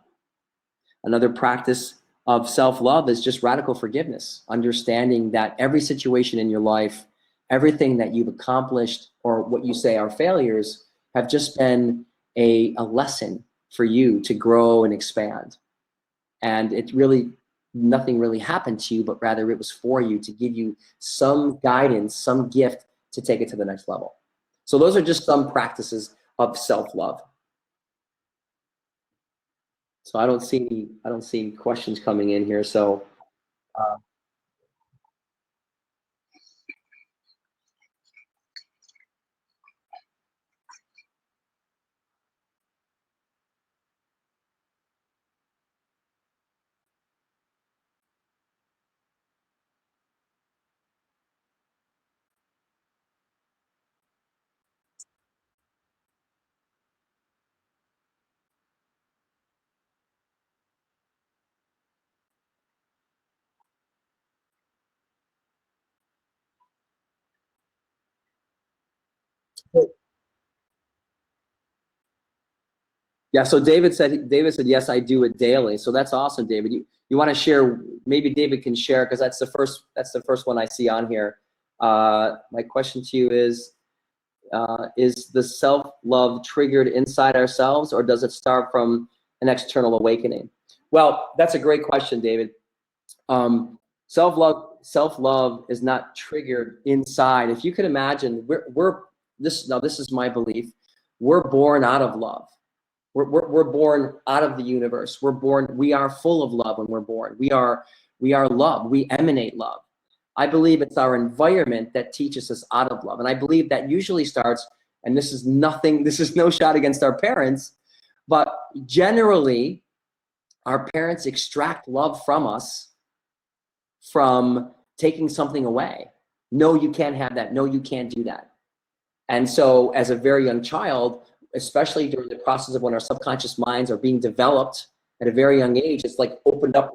Another practice of self-love is just radical forgiveness, understanding that every situation in your life, everything that you've accomplished or what you say are failures have just been a lesson for you to grow and expand. And it really, nothing really happened to you, but rather it was for you to give you some guidance, some gift to take it to the next level. So those are just some practices of self-love. So I don't see questions coming in here. So yeah, so David said, yes, I do it daily. So that's awesome, David. You want to share, maybe David can share, because that's the first one I see on here. My question to you is the self-love triggered inside ourselves, or does it start from an external awakening? Well, that's a great question, David. Self-love is not triggered inside. If you can imagine, this is my belief. We're born out of love. We're born out of the universe. We are full of love when we're born. We are love. We emanate love. I believe it's our environment that teaches us out of love. And I believe that usually starts, and this is no shot against our parents, but generally our parents extract love from us from taking something away. No, you can't have that. No, you can't do that. And so as a very young child, especially during the process of when our subconscious minds are being developed at a very young age, it's like opened up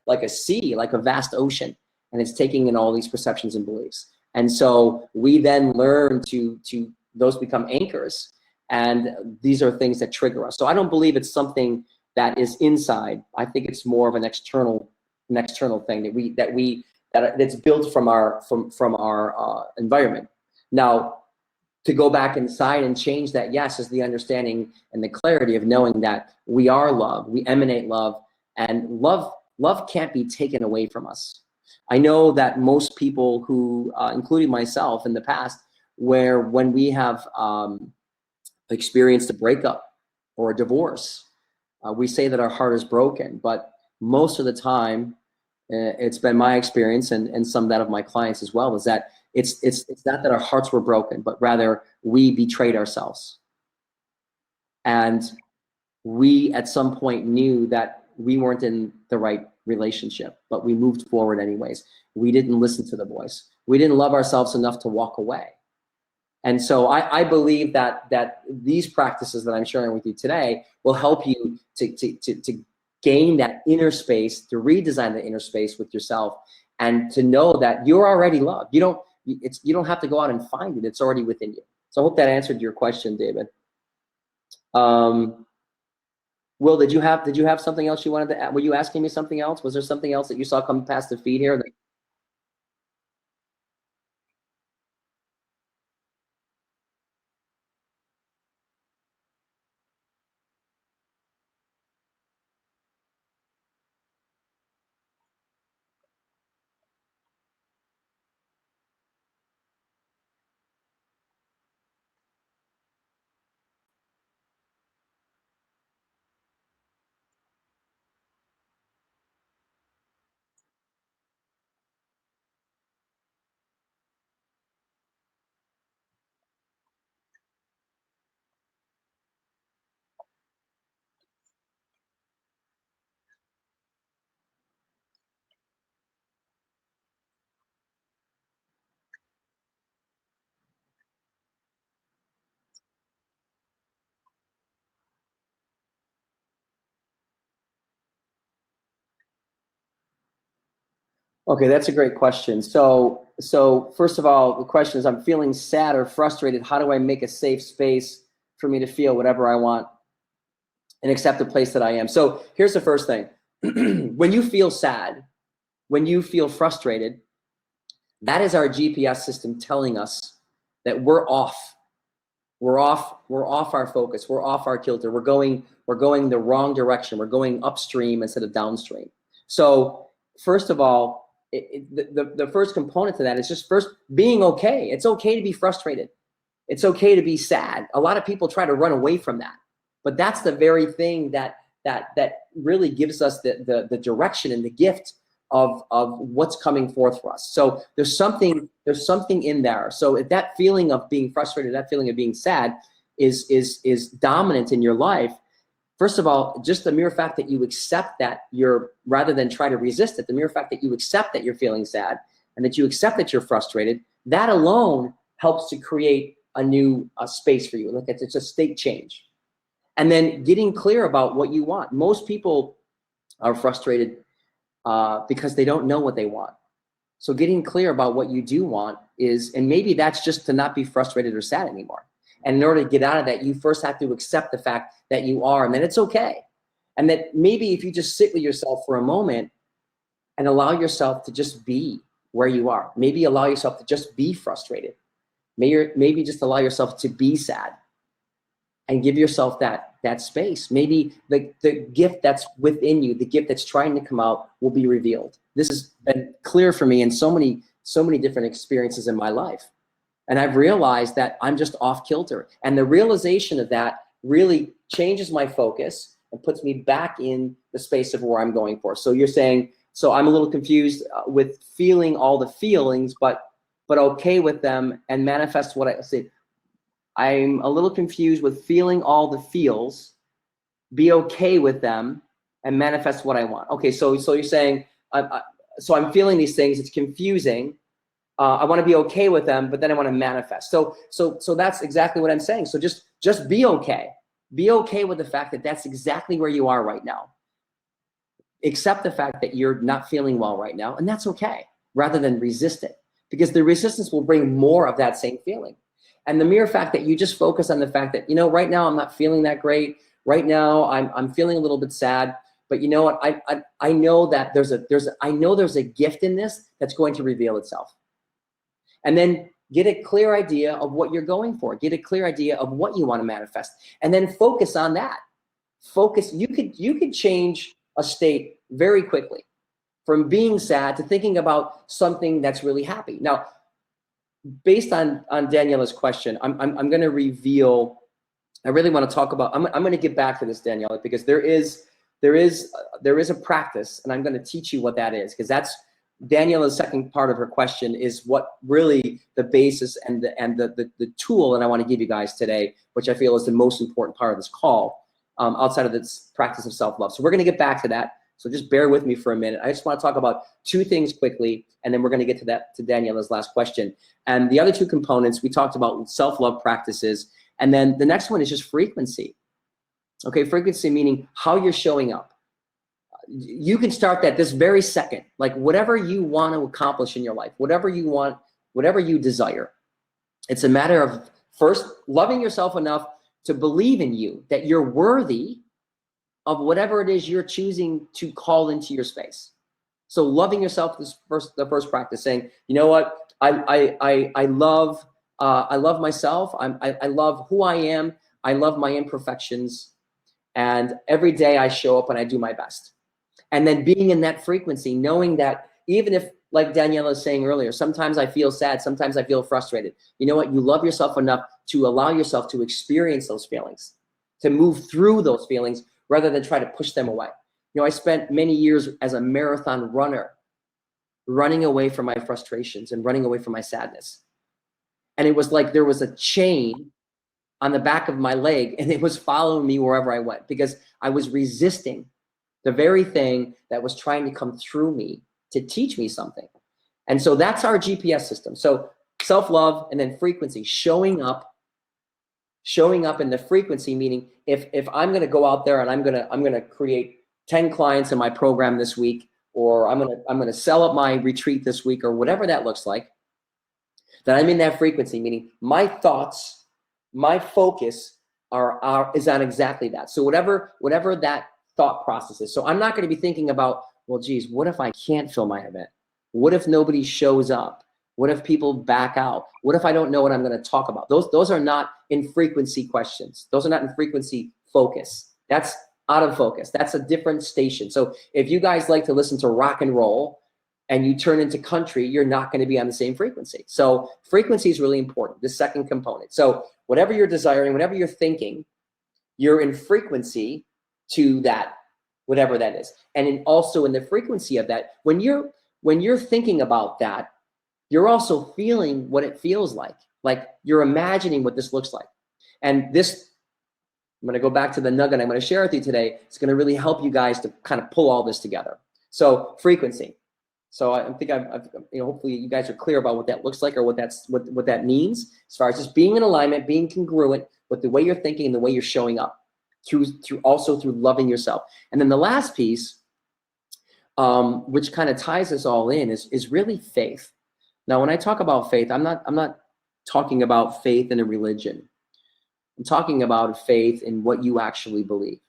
like a sea, like a vast ocean, and it's taking in all these perceptions and beliefs. And so we then learn to those become anchors, And these are things that trigger us. So I don't believe it's something that is inside. I think it's more of an external thing that's built from our environment. Now, to go back inside and change that, yes, is the understanding and the clarity of knowing that we are love, we emanate love, and love can't be taken away from us. I know that most people who, including myself in the past, where when we have experienced a breakup or a divorce, we say that our heart is broken, but most of the time, it's been my experience and some of that of my clients as well, is that it's not that our hearts were broken, but rather we betrayed ourselves. And we at some point knew that we weren't in the right relationship, but we moved forward anyways. We didn't listen to the voice. We didn't love ourselves enough to walk away. And so I believe that these practices that I'm sharing with you today will help you to gain that inner space, to redesign the inner space with yourself, and to know that you're already loved. You don't have to go out and find it. It's already within you. So I hope that answered your question, David. Will, did you have something else you wanted to add? Were you asking me something else? Was there something else that you saw come past the feed here? Okay, that's a great question. So first of all, the question is, I'm feeling sad or frustrated. How do I make a safe space for me to feel whatever I want and accept the place that I am? So here's the first thing. When you feel sad, when you feel frustrated, that is our GPS system telling us that we're off. We're off our focus. We're off our kilter. We're going the wrong direction. We're going upstream instead of downstream. So first of all, the first component to that is just first being okay. It's okay to be frustrated. It's okay to be sad. A lot of people try to run away from that, but that's the very thing that really gives us the direction and the gift of what's coming forth for us. So there's something in there. So if that feeling of being frustrated, that feeling of being sad is dominant in your life, first of all, just the mere fact that you accept that rather than try to resist it, the mere fact that you accept that you're feeling sad and that you accept that you're frustrated, that alone helps to create a new space for you. Like it's a state change. And then getting clear about what you want. Most people are frustrated because they don't know what they want. So getting clear about what you do want and maybe that's just to not be frustrated or sad anymore. And in order to get out of that, you first have to accept the fact that you are, and that it's okay. And that maybe if you just sit with yourself for a moment and allow yourself to just be where you are, maybe allow yourself to just be frustrated. Maybe just allow yourself to be sad and give yourself that space. Maybe the gift that's within you, the gift that's trying to come out will be revealed. This has been clear for me in so many different experiences in my life. And I've realized that I'm just off kilter. And the realization of that really changes my focus and puts me back in the space of where I'm going for. So you're saying, so I'm a little confused with feeling all the feelings, but okay with them and manifest what I say. I'm a little confused with feeling all the feels, be okay with them and manifest what I want. Okay, so you're saying, so I'm feeling these things, it's confusing. I want to be okay with them, but then I want to manifest. So that's exactly what I'm saying. So just be okay. Be okay with the fact that that's exactly where you are right now. Accept the fact that you're not feeling well right now, and that's okay, rather than resist it. Because the resistance will bring more of that same feeling. And the mere fact that you just focus on the fact that, you know, right now I'm not feeling that great. Right now I'm feeling a little bit sad. But you know what? I know that there's a gift in this that's going to reveal itself. And then get a clear idea of what you're going for. Get a clear idea of what you want to manifest, and then focus on that. Focus. You could change a state very quickly from being sad to thinking about something that's really happy. Now, based on Daniela's question, I'm going to reveal. I really want to talk about. I'm going to get back to this, Daniela, because there is a practice, and I'm going to teach you what that is, because that's Daniela's second part of her question is what really the basis and the tool, and I want to give you guys today, which I feel is the most important part of this call, outside of this practice of self-love. So we're going to get back to that. So just bear with me for a minute. I just want to talk about two things quickly, and then we're going to get to Daniela's last question. And the other two components, we talked about self-love practices, and then the next one is just frequency. Okay, frequency meaning how you're showing up. You can start that this very second, like whatever you want to accomplish in your life, whatever you want, whatever you desire. It's a matter of first loving yourself enough to believe in you, that you're worthy of whatever it is you're choosing to call into your space. So loving yourself is the first practice, saying, you know what, I love myself. I love who I am. I love my imperfections. And every day I show up and I do my best. And then being in that frequency, knowing that even if, like Daniela was saying earlier, sometimes I feel sad, sometimes I feel frustrated. You know what? You love yourself enough to allow yourself to experience those feelings, to move through those feelings rather than try to push them away. You know, I spent many years as a marathon runner, running away from my frustrations and running away from my sadness. And it was like there was a chain on the back of my leg, and it was following me wherever I went, because I was resisting the very thing that was trying to come through me to teach me something. And so that's our GPS system. So self-love, and then frequency, showing up in the frequency, meaning if I'm going to go out there and I'm going to create 10 clients in my program this week, or I'm going to sell up my retreat this week, or whatever that looks like, that I'm in that frequency, meaning my thoughts, my focus is on exactly that. So whatever that thought process is. So I'm not going to be thinking about, well, geez, what if I can't fill my event? What if nobody shows up? What if people back out? What if I don't know what I'm going to talk about? Those are not in frequency questions. Those are not in frequency focus. That's out of focus. That's a different station. So if you guys like to listen to rock and roll and you turn into country, you're not going to be on the same frequency. So frequency is really important, the second component. So whatever you're desiring, whatever you're thinking, you're in frequency to that, whatever that is. And also in the frequency of that, when you're thinking about that, you're also feeling what it feels like you're imagining what this looks like. And this, I'm going to go back to the nugget I'm going to share with you today. It's going to really help you guys to kind of pull all this together. So frequency. So I think I've hopefully you guys are clear about what that looks like, or what that means, as far as just being in alignment, being congruent with the way you're thinking and the way you're showing up, through loving yourself. And then the last piece, which kind of ties us all in, is really faith. Now, when I talk about faith, I'm not talking about faith in a religion. I'm talking about faith in what you actually believe.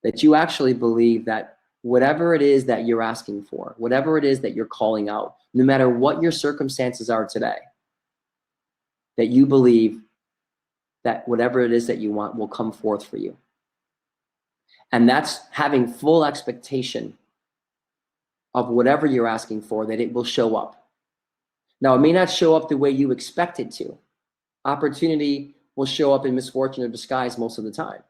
That you actually believe that whatever it is that you're asking for, whatever it is that you're calling out, no matter what your circumstances are today, that you believe that whatever it is that you want will come forth for you. And that's having full expectation of whatever you're asking for, that it will show up. Now, it may not show up the way you expect it to. Opportunity will show up in misfortune or disguise most of the time.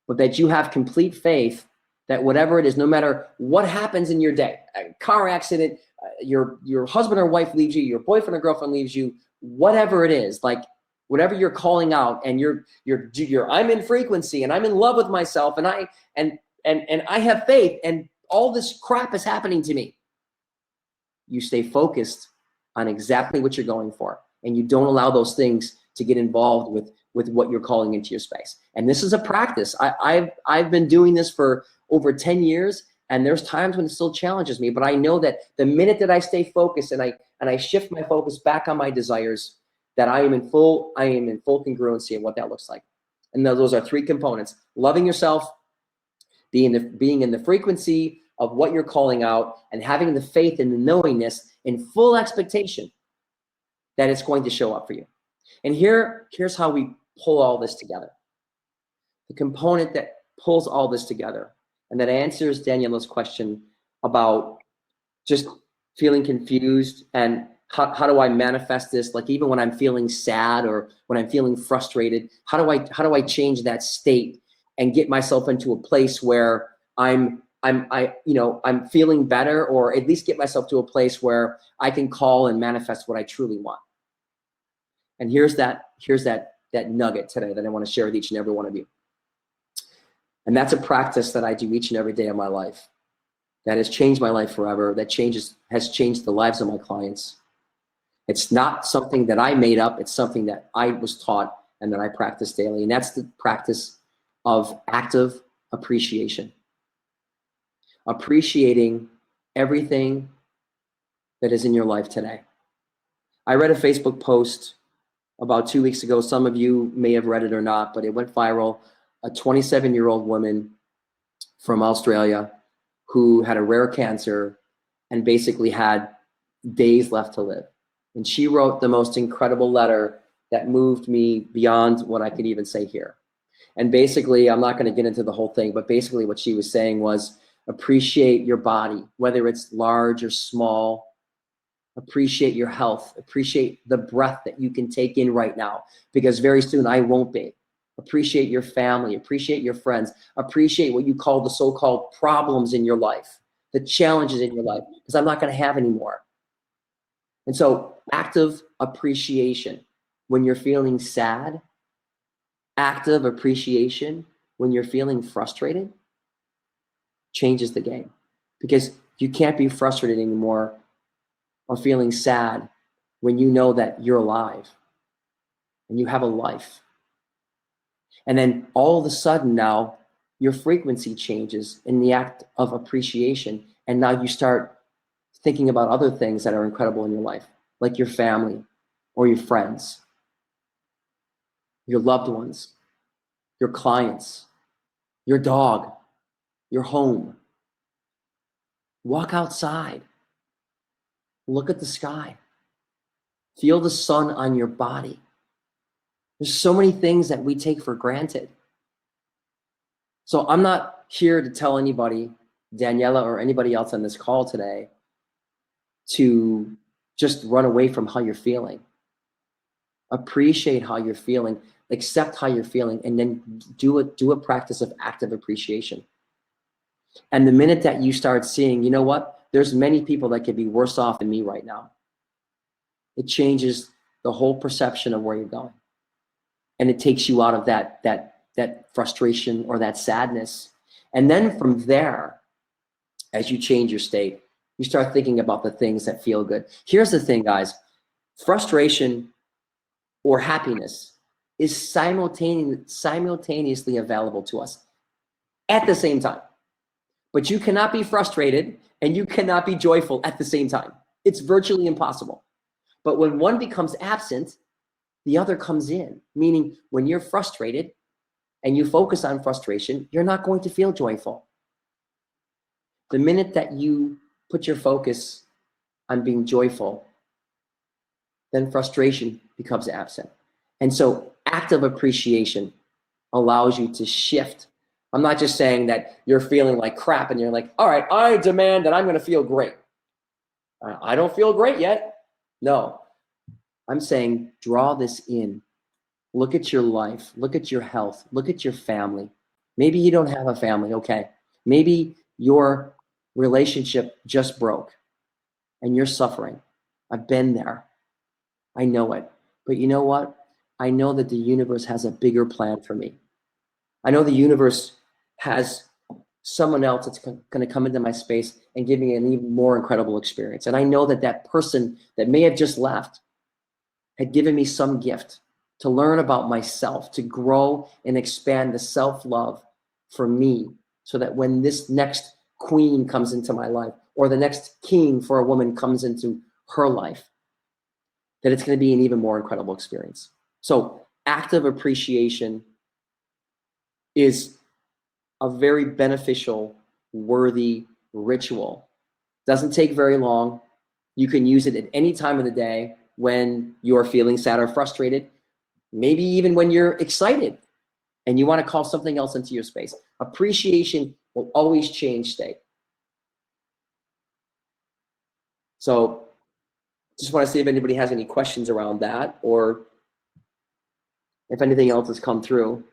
But that you have complete faith that whatever it is, no matter what happens in your day, a car accident, your husband or wife leaves you, your boyfriend or girlfriend leaves you, whatever it is, like whatever you're calling out, and you're I'm in frequency and I'm in love with myself, and I have faith, and all this crap is happening to me. You stay focused on exactly what you're going for, and you don't allow those things to get involved with what you're calling into your space. And this is a practice. I've been doing this for over 10 years, and there's times when it still challenges me, but I know that the minute that I stay focused and I shift my focus back on my desires, that I am in full congruency of what that looks like. And those are 3 components: loving yourself, being in the frequency of what you're calling out, and having the faith and the knowingness in full expectation that it's going to show up for you. And here's how we pull all this together. The component that pulls all this together and that answers Daniela's question about just feeling confused and how do I manifest this? Like, even when I'm feeling sad or when I'm feeling frustrated, how do I change that state and get myself into a place where I'm feeling better, or at least get myself to a place where I can call and manifest what I truly want. And here's that nugget today that I want to share with each and every one of you. And that's a practice that I do each and every day of my life that has changed my life forever, has changed the lives of my clients. It's not something that I made up. It's something that I was taught and that I practice daily. And that's the practice of active appreciation. Appreciating everything that is in your life today. I read a Facebook post about 2 weeks ago. Some of you may have read it or not, but it went viral. A 27-year-old woman from Australia who had a rare cancer and basically had days left to live. And she wrote the most incredible letter that moved me beyond what I could even say here. And basically, I'm not going to get into the whole thing, but basically what she was saying was, appreciate your body, whether it's large or small. Appreciate your health. Appreciate the breath that you can take in right now, because very soon I won't be. Appreciate your family. Appreciate your friends. Appreciate what you call the so-called problems in your life, the challenges in your life, because I'm not going to have any more. And so active appreciation when you're feeling sad, active appreciation when you're feeling frustrated, changes the game, because you can't be frustrated anymore or feeling sad when you know that you're alive and you have a life. And then all of a sudden now your frequency changes in the act of appreciation. And now you start thinking about other things that are incredible in your life, like your family or your friends, your loved ones, your clients, your dog, your home. Walk outside. Look at the sky. Feel the sun on your body. There's so many things that we take for granted. So I'm not here to tell anybody, Daniela or anybody else on this call today, to just run away from how you're feeling. Appreciate how you're feeling, accept how you're feeling, and then do a practice of active appreciation. And the minute that you start seeing, you know what, there's many people that could be worse off than me right now, it changes the whole perception of where you're going. And it takes you out of that frustration or that sadness. And then from there, as you change your state, you start thinking about the things that feel good. Here's the thing, guys. Frustration or happiness is simultaneously available to us at the same time. But you cannot be frustrated and you cannot be joyful at the same time. It's virtually impossible. But when one becomes absent, the other comes in. Meaning, when you're frustrated and you focus on frustration, you're not going to feel joyful. The minute that you put your focus on being joyful, then frustration becomes absent. And so active appreciation allows you to shift. I'm not just saying that you're feeling like crap and you're like, all right, I demand that I'm going to feel great. I don't feel great yet. No, I'm saying draw this in. Look at your life. Look at your health. Look at your family. Maybe you don't have a family. Okay. Maybe your relationship just broke and you're suffering. I've been there. I know it. But you know what? I know that the universe has a bigger plan for me. I know the universe has someone else that's going to come into my space and give me an even more incredible experience. And I know that that person that may have just left had given me some gift to learn about myself, to grow and expand the self-love for me, so that when this next queen comes into my life, or the next king for a woman comes into her life, that it's going to be an even more incredible experience. So active appreciation is a very beneficial, worthy ritual. Doesn't take very long. You can use it at any time of the day when you're feeling sad or frustrated, maybe even when you're excited and you want to call something else into your space. Appreciation will always change state. So just want to see if anybody has any questions around that, or if anything else has come through.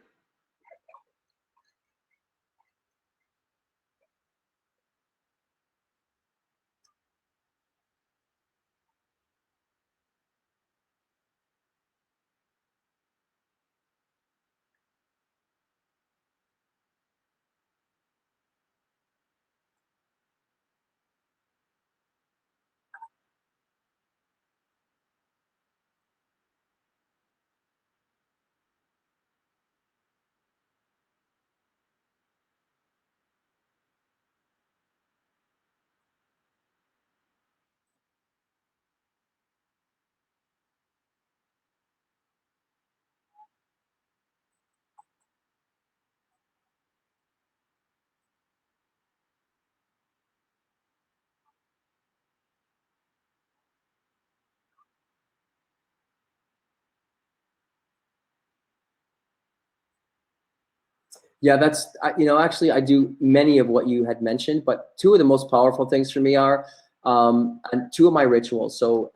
Yeah, that's, actually I do many of what you had mentioned, but two of the most powerful things for me are, and two of my rituals. So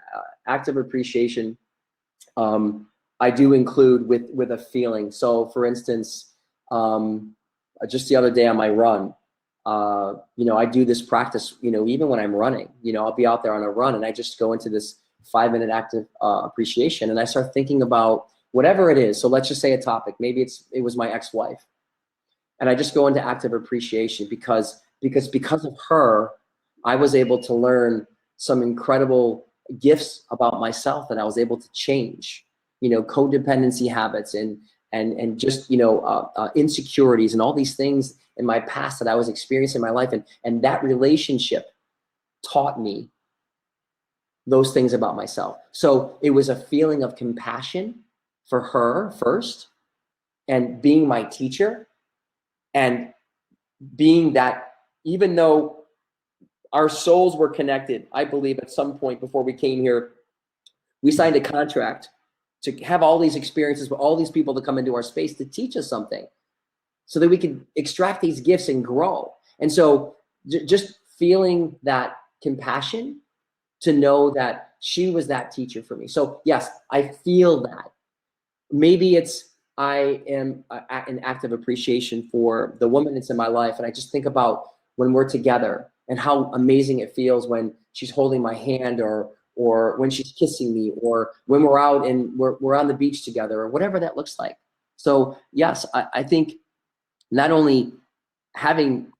active appreciation, I do include with a feeling. So for instance, just the other day on my run, I do this practice, even when I'm running, I'll be out there on a run and I just go into this 5-minute active appreciation, and I start thinking about whatever it is. So let's just say a topic, maybe it was my ex-wife. And I just go into active appreciation because of her, I was able to learn some incredible gifts about myself that I was able to change, codependency habits and just, insecurities and all these things in my past that I was experiencing in my life. And that relationship taught me those things about myself. So it was a feeling of compassion for her first, and being my teacher, and being that even though our souls were connected, I believe at some point before we came here, we signed a contract to have all these experiences with all these people to come into our space to teach us something so that we could extract these gifts and grow. And so just feeling that compassion to know that she was that teacher for me. So yes, I feel that. Maybe I am in active appreciation for the woman that's in my life. And I just think about when we're together and how amazing it feels when she's holding my hand, or when she's kissing me, or when we're out and we're on the beach together, or whatever that looks like. So yes, I think not only having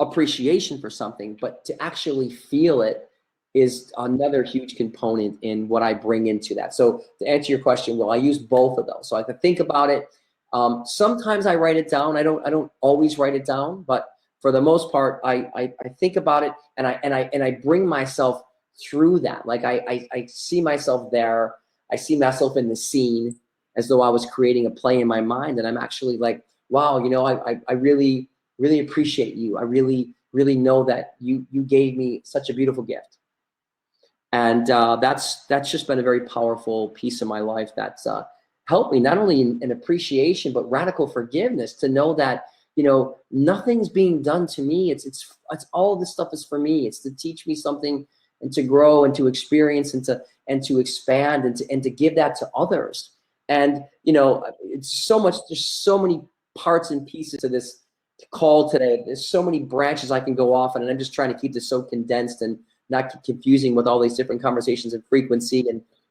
appreciation for something, but to actually feel it is another huge component in what I bring into that. So to answer your question, well, I use both of those. So I can think about it. Sometimes I write it down. I don't always write it down, but for the most part, I think about it, and I bring myself through that. Like I see myself there. I see myself in the scene as though I was creating a play in my mind, and I'm actually like, wow, I really, really appreciate you. I really, really know that you gave me such a beautiful gift. And that's just been a very powerful piece of my life that's helped me not only in appreciation, but radical forgiveness, to know that, nothing's being done to me. It's all of this stuff is for me. It's to teach me something, and to grow, and to experience, and to expand, and to give that to others. And, it's so much, there's so many parts and pieces to this call today. There's so many branches I can go off on, and I'm just trying to keep this so condensed and not confusing with all these different conversations and frequency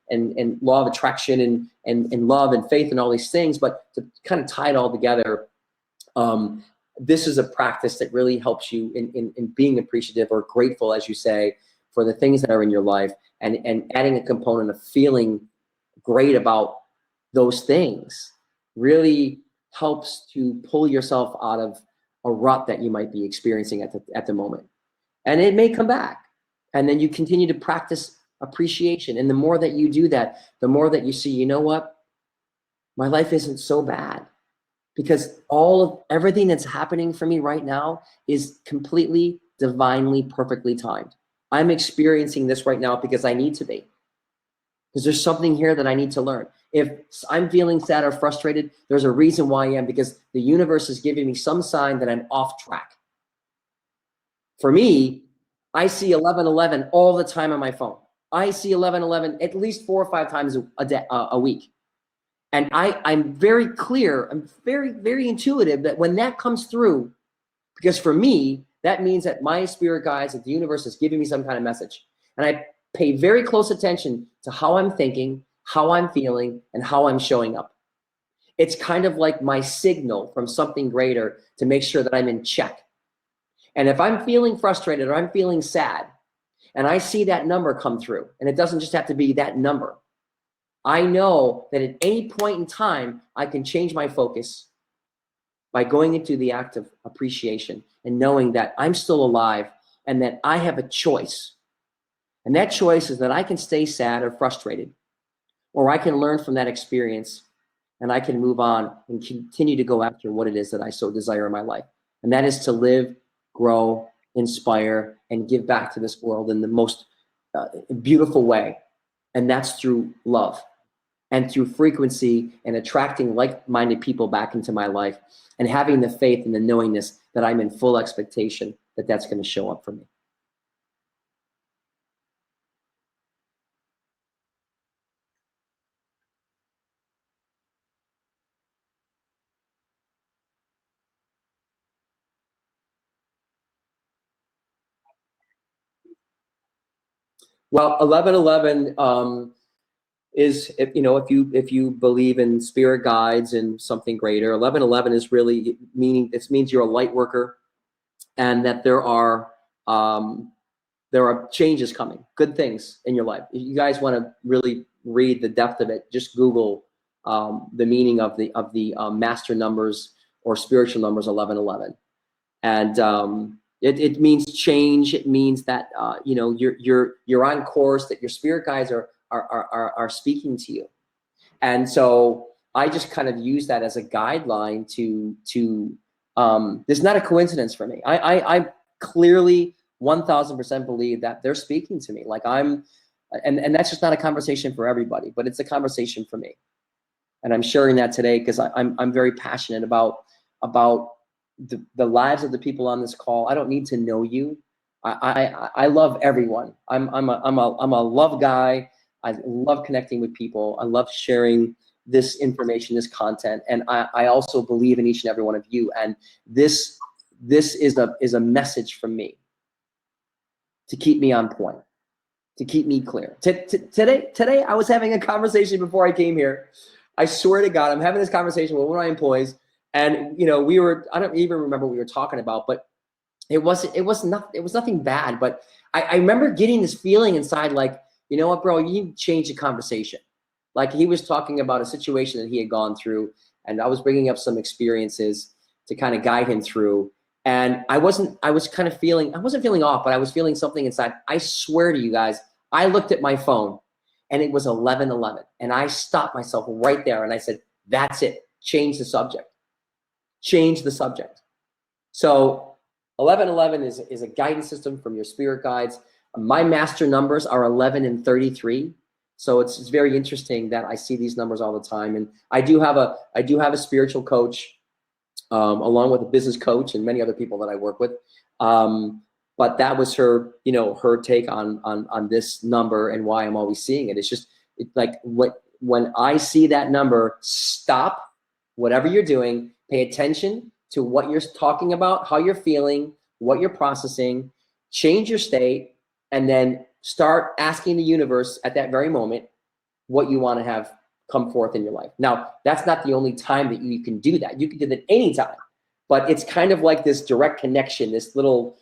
and law of attraction and love and faith and all these things. But to kind of tie it all together, this is a practice that really helps you in being appreciative or grateful, as you say, for the things that are in your life, and adding a component of feeling great about those things really helps to pull yourself out of a rut that you might be experiencing at the moment. And it may come back. And then you continue to practice appreciation. And the more that you do that, the more that you see, you know what? My life isn't so bad, because everything that's happening for me right now is completely, divinely, perfectly timed. I'm experiencing this right now because I need to be. Because there's something here that I need to learn. If I'm feeling sad or frustrated, there's a reason why I am, because the universe is giving me some sign that I'm off track. For me, I see 1111 all the time on my phone. I see 1111 at least 4 or 5 times a week. And I'm very clear, I'm very, very intuitive that when that comes through, because for me, that means that my spirit guides, that the universe is giving me some kind of message. And I pay very close attention to how I'm thinking, how I'm feeling, and how I'm showing up. It's kind of like my signal from something greater to make sure that I'm in check. And if I'm feeling frustrated or I'm feeling sad, and I see that number come through, and it doesn't just have to be that number, I know that at any point in time, I can change my focus by going into the act of appreciation and knowing that I'm still alive and that I have a choice. And that choice is that I can stay sad or frustrated, or I can learn from that experience and I can move on and continue to go after what it is that I so desire in my life. And that is to live, grow, inspire, and give back to this world in the most beautiful way. And that's through love and through frequency and attracting like-minded people back into my life and having the faith and the knowingness that I'm in full expectation that that's going to show up for me. Well, 1111 is, if you believe in spirit guides and something greater, 1111 is really meaning, it means you're a light worker, and that there are changes coming, good things in your life. If you guys want to really read the depth of it, just Google the meaning of the master numbers or spiritual numbers 1111, and it means change. It means that you're on course, that your spirit guides are speaking to you. And so I just kind of use that as a guideline to there's not a coincidence for me. I clearly 1000% believe that they're speaking to me. Like and that's just not a conversation for everybody, but it's a conversation for me. And I'm sharing that today because I'm very passionate about the lives of the people on this call. I don't need to know you. I love everyone. I'm a love guy. I love connecting with people. I love sharing this information, this content, and I also believe in each and every one of you. And this is a message from me to keep me on point, to keep me clear. Today I was having a conversation before I came here. I swear to God, I'm having this conversation with one of my employees, and I don't even remember what we were talking about, but it was nothing bad. But I remember getting this feeling inside, like, you know what, bro, you need to change the conversation. Like, he was talking about a situation that he had gone through, and I was bringing up some experiences to kind of guide him through. And I wasn't feeling off, but I was feeling something inside. I swear to you guys, I looked at my phone and it was 11:11, and I stopped myself right there and I said, that's it. Change the subject. Change the subject. So 11:11 is a guidance system from your spirit guides. My master numbers are 11 and 33. So it's very interesting that I see these numbers all the time. And I do have a spiritual coach, along with a business coach and many other people that I work with. But that was her take on this number and why I'm always seeing it. It's like when I see that number, stop whatever you're doing, pay attention to what you're talking about, how you're feeling, what you're processing, change your state, and then start asking the universe at that very moment what you want to have come forth in your life. Now, that's not the only time that you can do that. You can do that anytime, but it's kind of like this direct connection, this little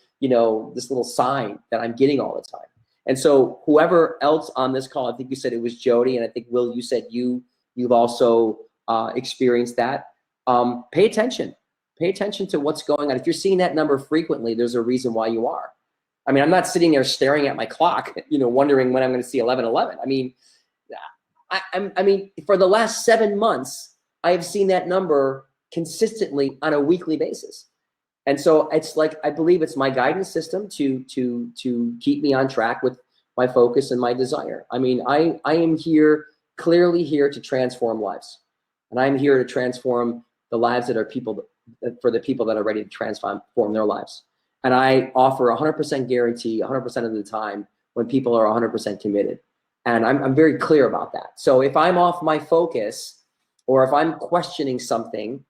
sign that I'm getting all the time. And so whoever else on this call, I think you said it was Jody, and I think, Will, you said you've also experienced that. Pay attention to what's going on. If you're seeing that number frequently, there's a reason why you are. I mean, I'm not sitting there staring at my clock, wondering when I'm going to see 11:11. I mean, I mean, for the last 7 months, I have seen that number consistently on a weekly basis. And so it's like, I believe it's my guidance system to keep me on track with my focus and my desire. I mean, I am clearly here to transform lives. And I'm here to transform the lives for the people that are ready to transform their lives. And I offer 100% guarantee 100% of the time when people are 100% committed. And I'm very clear about that. So if I'm off my focus, or if I'm questioning something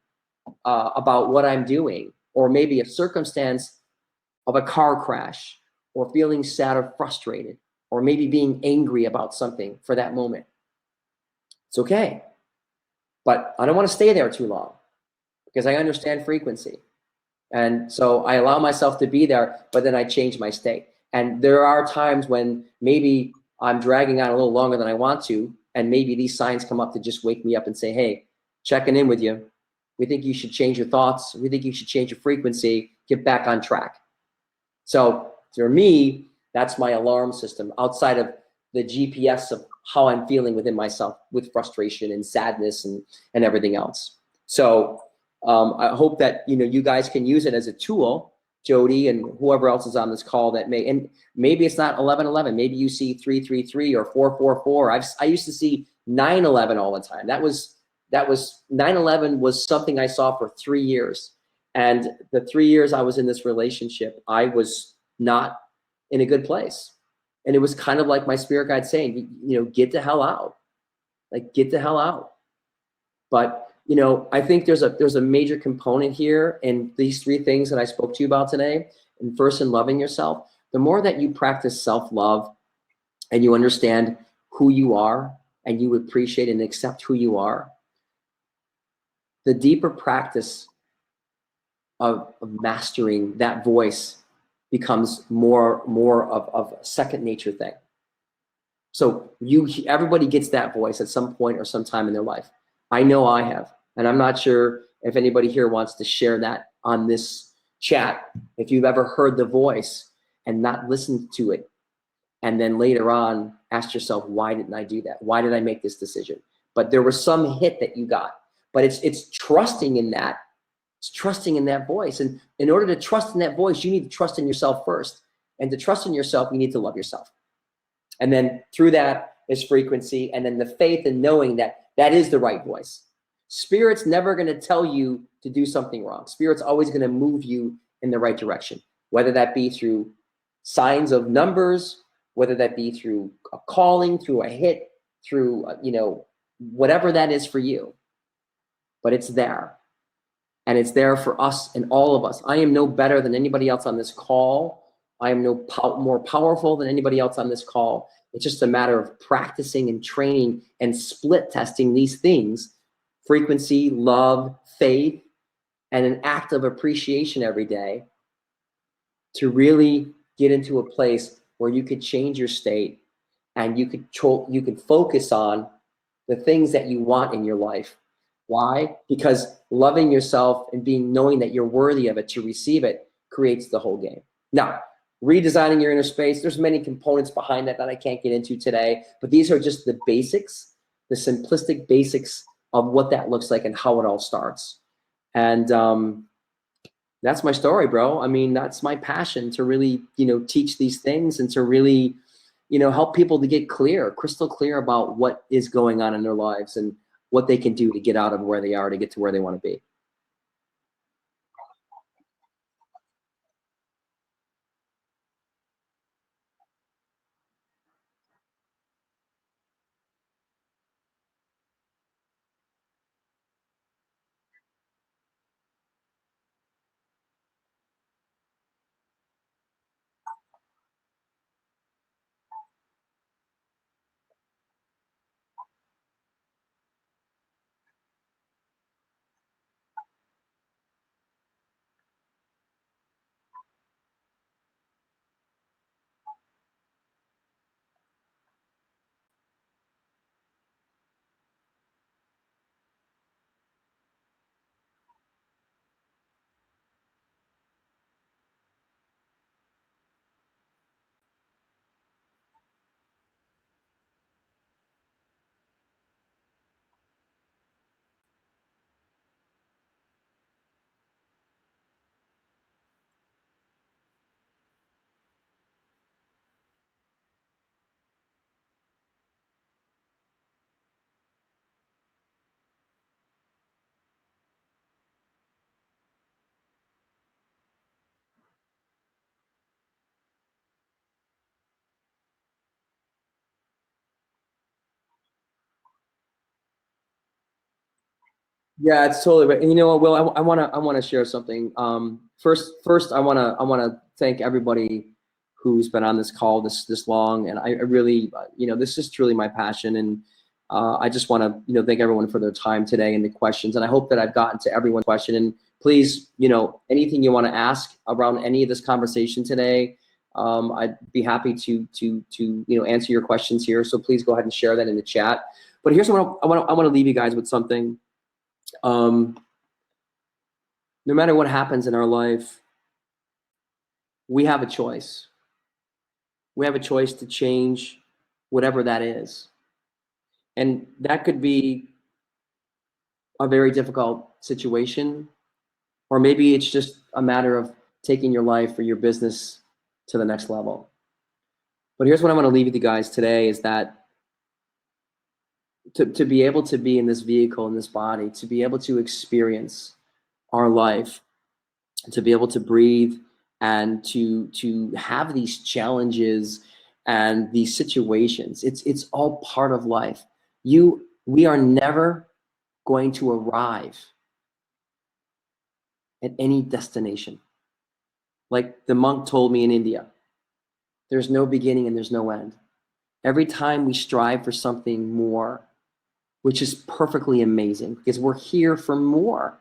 about what I'm doing, or maybe a circumstance of a car crash, or feeling sad or frustrated, or maybe being angry about something for that moment, it's okay. But I don't want to stay there too long, because I understand frequency. And so I allow myself to be there, but then I change my state. And there are times when maybe I'm dragging on a little longer than I want to, and maybe these signs come up to just wake me up and say, hey, checking in with you. We think you should change your thoughts. We think you should change your frequency, get back on track. So for me, that's my alarm system outside of the GPS of how I'm feeling within myself with frustration and sadness and everything else. So I hope that you guys can use it as a tool, Jody and whoever else is on this call that and maybe it's not 11:11. Maybe you see 333 or 444. I used to see 9:11 all the time. That was 9/11 was something I saw for 3 years. And the 3 years I was in this relationship, I was not in a good place. And it was kind of like my spirit guide saying, get the hell out. Like, get the hell out. But I think there's a major component here in these 3 things that I spoke to you about today. And first, in loving yourself, the more that you practice self-love and you understand who you are and you appreciate and accept who you are, the deeper practice of mastering that voice becomes more of a second nature thing. So everybody gets that voice at some point or some time in their life. I know I have, and I'm not sure if anybody here wants to share that on this chat. If you've ever heard the voice and not listened to it, and then later on asked yourself, why didn't I do that? Why did I make this decision? But there was some hit that you got. But it's trusting in that. It's trusting in that voice. And in order to trust in that voice, you need to trust in yourself first. And to trust in yourself, you need to love yourself. And then through that is frequency, and then the faith in knowing that that is the right voice. Spirit's never going to tell you to do something wrong. Spirit's always going to move you in the right direction, whether that be through signs of numbers, whether that be through a calling, through a hit, through, whatever that is for you. But it's there. And it's there for us and all of us. I am no better than anybody else on this call. I am no more powerful than anybody else on this call. It's just a matter of practicing and training and split testing these things: frequency, love, faith, and an act of appreciation every day to really get into a place where you could change your state and you could focus on the things that you want in your life. Why? Because loving yourself and knowing that you're worthy of it to receive it creates the whole game. Now, redesigning your inner space, there's many components behind that I can't get into today, but these are just the basics, the simplistic basics of what that looks like and how it all starts. And that's my story, bro. I mean, that's my passion, to really, teach these things and to really, help people to get crystal clear about what is going on in their lives and what they can do to get out of where they are to get to where they want to be. Yeah, it's totally right. And you know what, Will, I wanna share something. First, I wanna thank everybody who's been on this call this long, and I really, this is truly my passion, and I just want to, thank everyone for their time today and the questions, and I hope that I've gotten to everyone's question. And please, anything you want to ask around any of this conversation today, I'd be happy to answer your questions here. So please go ahead and share that in the chat. But here's what I want to leave you guys with something. No matter what happens in our life, we have a choice. We have a choice to change whatever that is. And that could be a very difficult situation, or maybe it's just a matter of taking your life or your business to the next level. But here's what I want to leave with you guys today is that to be able to be in this vehicle, in this body, to be able to experience our life, to be able to breathe, and to have these challenges and these situations, it's all part of life. We are never going to arrive at any destination. Like the monk told me in India, there's no beginning and there's no end. Every time we strive for something more, which is perfectly amazing because we're here for more.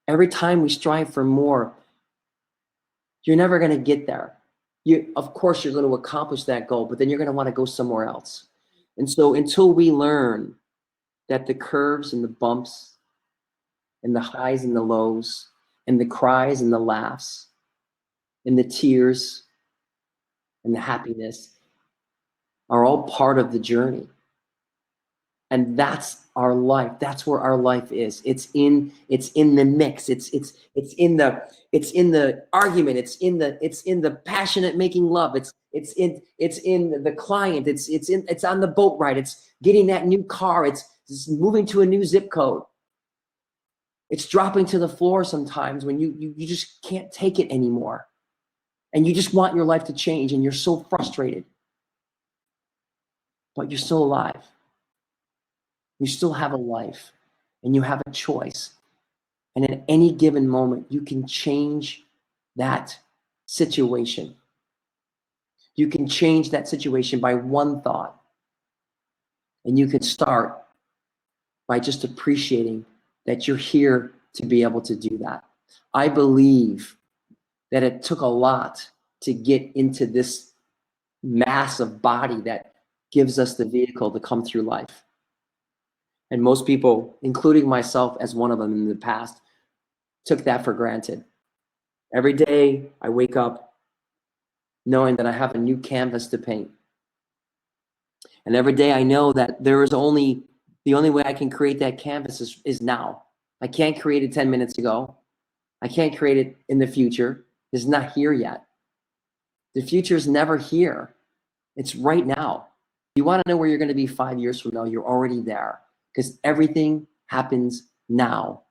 Every time we strive for more, you're never going to get there. Of course, you're going to accomplish that goal, but then you're going to want to go somewhere else. And so until we learn that the curves and the bumps and the highs and the lows and the cries and the laughs and the tears and the happiness are all part of the journey. And that's our life. That's where our life is. It's in the mix. It's in the argument. It's in the passionate making love. It's in the client. It's on the boat ride. It's getting that new car. It's moving to a new zip code. It's dropping to the floor sometimes when you just can't take it anymore. And you just want your life to change and you're so frustrated. But you're still alive. You still have a life and you have a choice. And at any given moment, you can change that situation. You can change that situation by one thought. And you can start by just appreciating that you're here to be able to do that. I believe that it took a lot to get into this massive body that gives us the vehicle to come through life. And most people, including myself as one of them in the past, took that for granted. Every day I wake up knowing that I have a new canvas to paint. And every day I know that the only way I can create that canvas is now. I can't create it 10 minutes ago. I can't create it in the future. It's not here yet. The future is never here. It's right now. If you want to know where you're going to be 5 years from now, you're already there. Because everything happens now.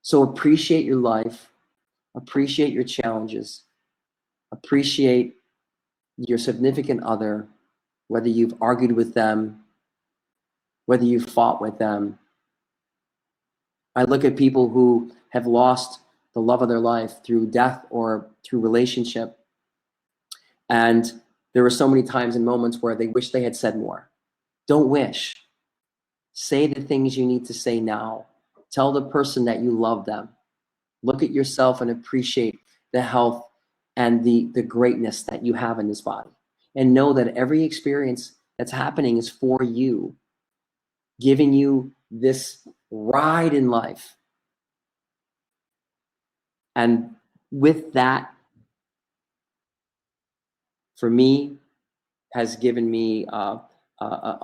So appreciate your life, appreciate your challenges, appreciate your significant other, whether you've argued with them, whether you've fought with them. I look at people who have lost the love of their life through death or through relationship. And there were so many times and moments where they wish they had said more. Don't wish. Say the things you need to say now. Tell the person that you love them. Look at yourself and appreciate the health and the greatness that you have in this body. And know that every experience that's happening is for you, giving you this ride in life. And with that, for me, has given me a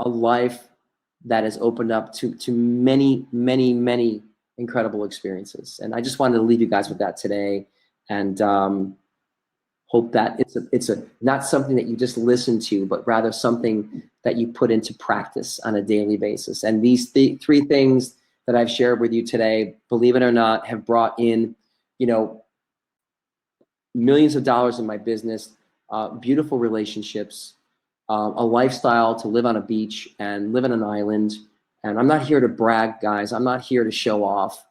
life that has opened up to many, many, many incredible experiences. And I just wanted to leave you guys with that today, and hope that it's not something that you just listen to, but rather something that you put into practice on a daily basis. And these three things that I've shared with you today, believe it or not, have brought in, millions of dollars in my business, beautiful relationships, a lifestyle to live on a beach and live on an island, And I'm not here to brag, guys. I'm not here to show off,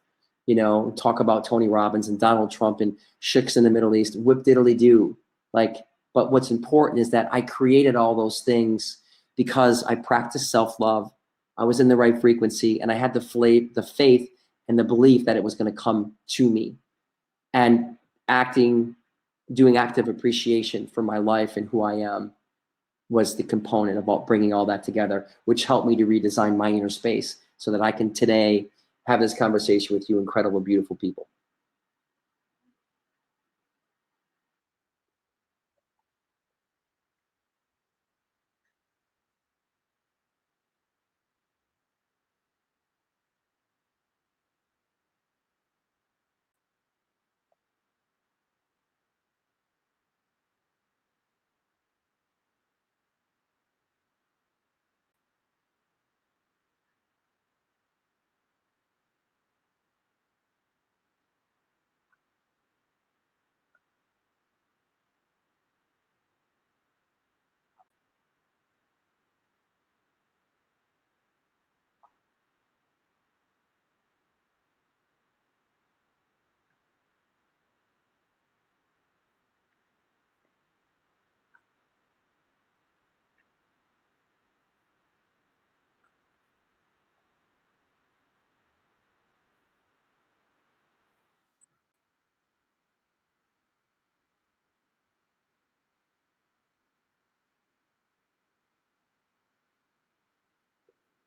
you know, talk about Tony Robbins and Donald Trump and sheikhs in the Middle East, whip diddly do. Like, but what's important is that I created all those things because I practiced self-love. I was in the right frequency, and I had the faith and the belief that it was going to come to me. And doing active appreciation for my life and who I am was the component about bringing all that together, which helped me to redesign my inner space so that I can today have this conversation with you incredible, beautiful people.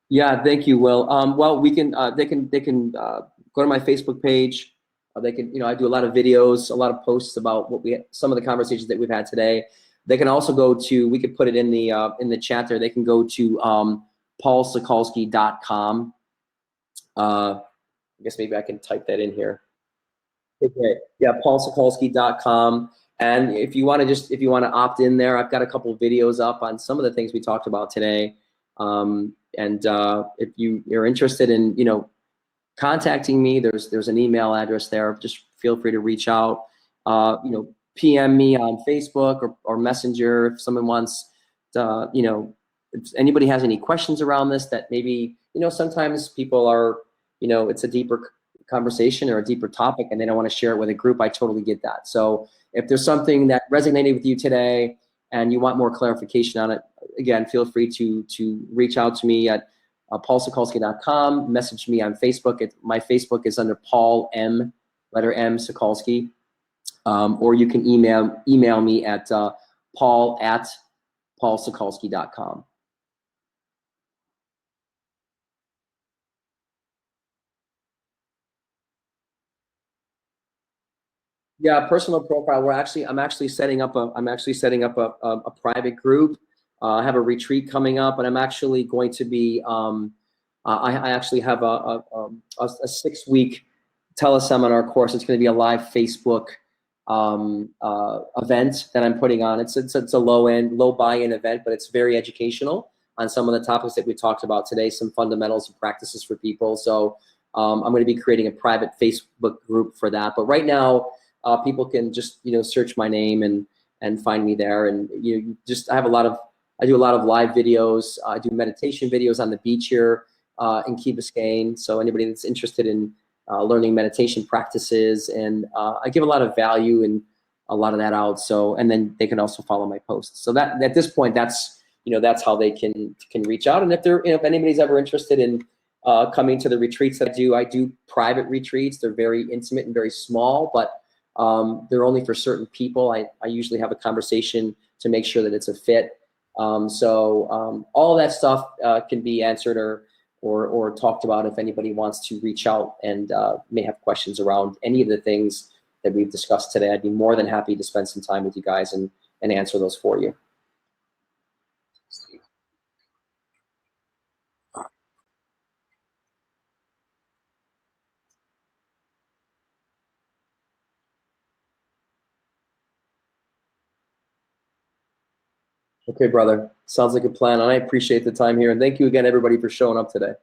Yeah, thank you, Will. Well, they can go to my Facebook page. They can, you know, I do a lot of videos, a lot of posts about some of the conversations that we've had today. They can also go to, we could put it in the chat there. They can go to paulsokolski.com. I guess maybe I can type that in here. Okay. Yeah, paulsokolski.com. And if you want to opt in there, I've got a couple of videos up on some of the things we talked about today. If you're interested in, you know, contacting me, there's an email address there. Just feel free to reach out. You know, PM me on Facebook or Messenger if someone wants to, you know, if anybody has any questions around this that maybe, you know, sometimes people are, you know, it's a deeper conversation or a deeper topic and they don't want to share it with a group. I totally get that. So if there's something that resonated with you today and you want more clarification on it, again, feel free to reach out to me at paulsokolski.com, message me on Facebook. My Facebook is under Paul M, letter M, Sokolski. Or you can email me at paul@paulsokolski.com. Yeah, personal profile. I'm actually setting up a private group. I have a retreat coming up, and I'm actually going to be. I actually have a 6-week teleseminar course. It's going to be a live Facebook event that I'm putting on. It's a low buy-in event, but it's very educational on some of the topics that we talked about today, some fundamentals and practices for people. So I'm going to be creating a private Facebook group for that. But right now, people can just, you know, search my name and find me there. And I do a lot of live videos. I do meditation videos on the beach here in Key Biscayne. So anybody that's interested in learning meditation practices, and I give a lot of value and a lot of that out. So, and then they can also follow my posts. So that at this point, that's how they can reach out. And if anybody's ever interested in coming to the retreats that I do private retreats. They're very intimate and very small, but they're only for certain people. I usually have a conversation to make sure that it's a fit. So all that stuff can be answered or talked about if anybody wants to reach out and may have questions around any of the things that we've discussed today. I'd be more than happy to spend some time with you guys and answer those for you. Okay, brother. Sounds like a plan. And I appreciate the time here. And thank you again, everybody, for showing up today.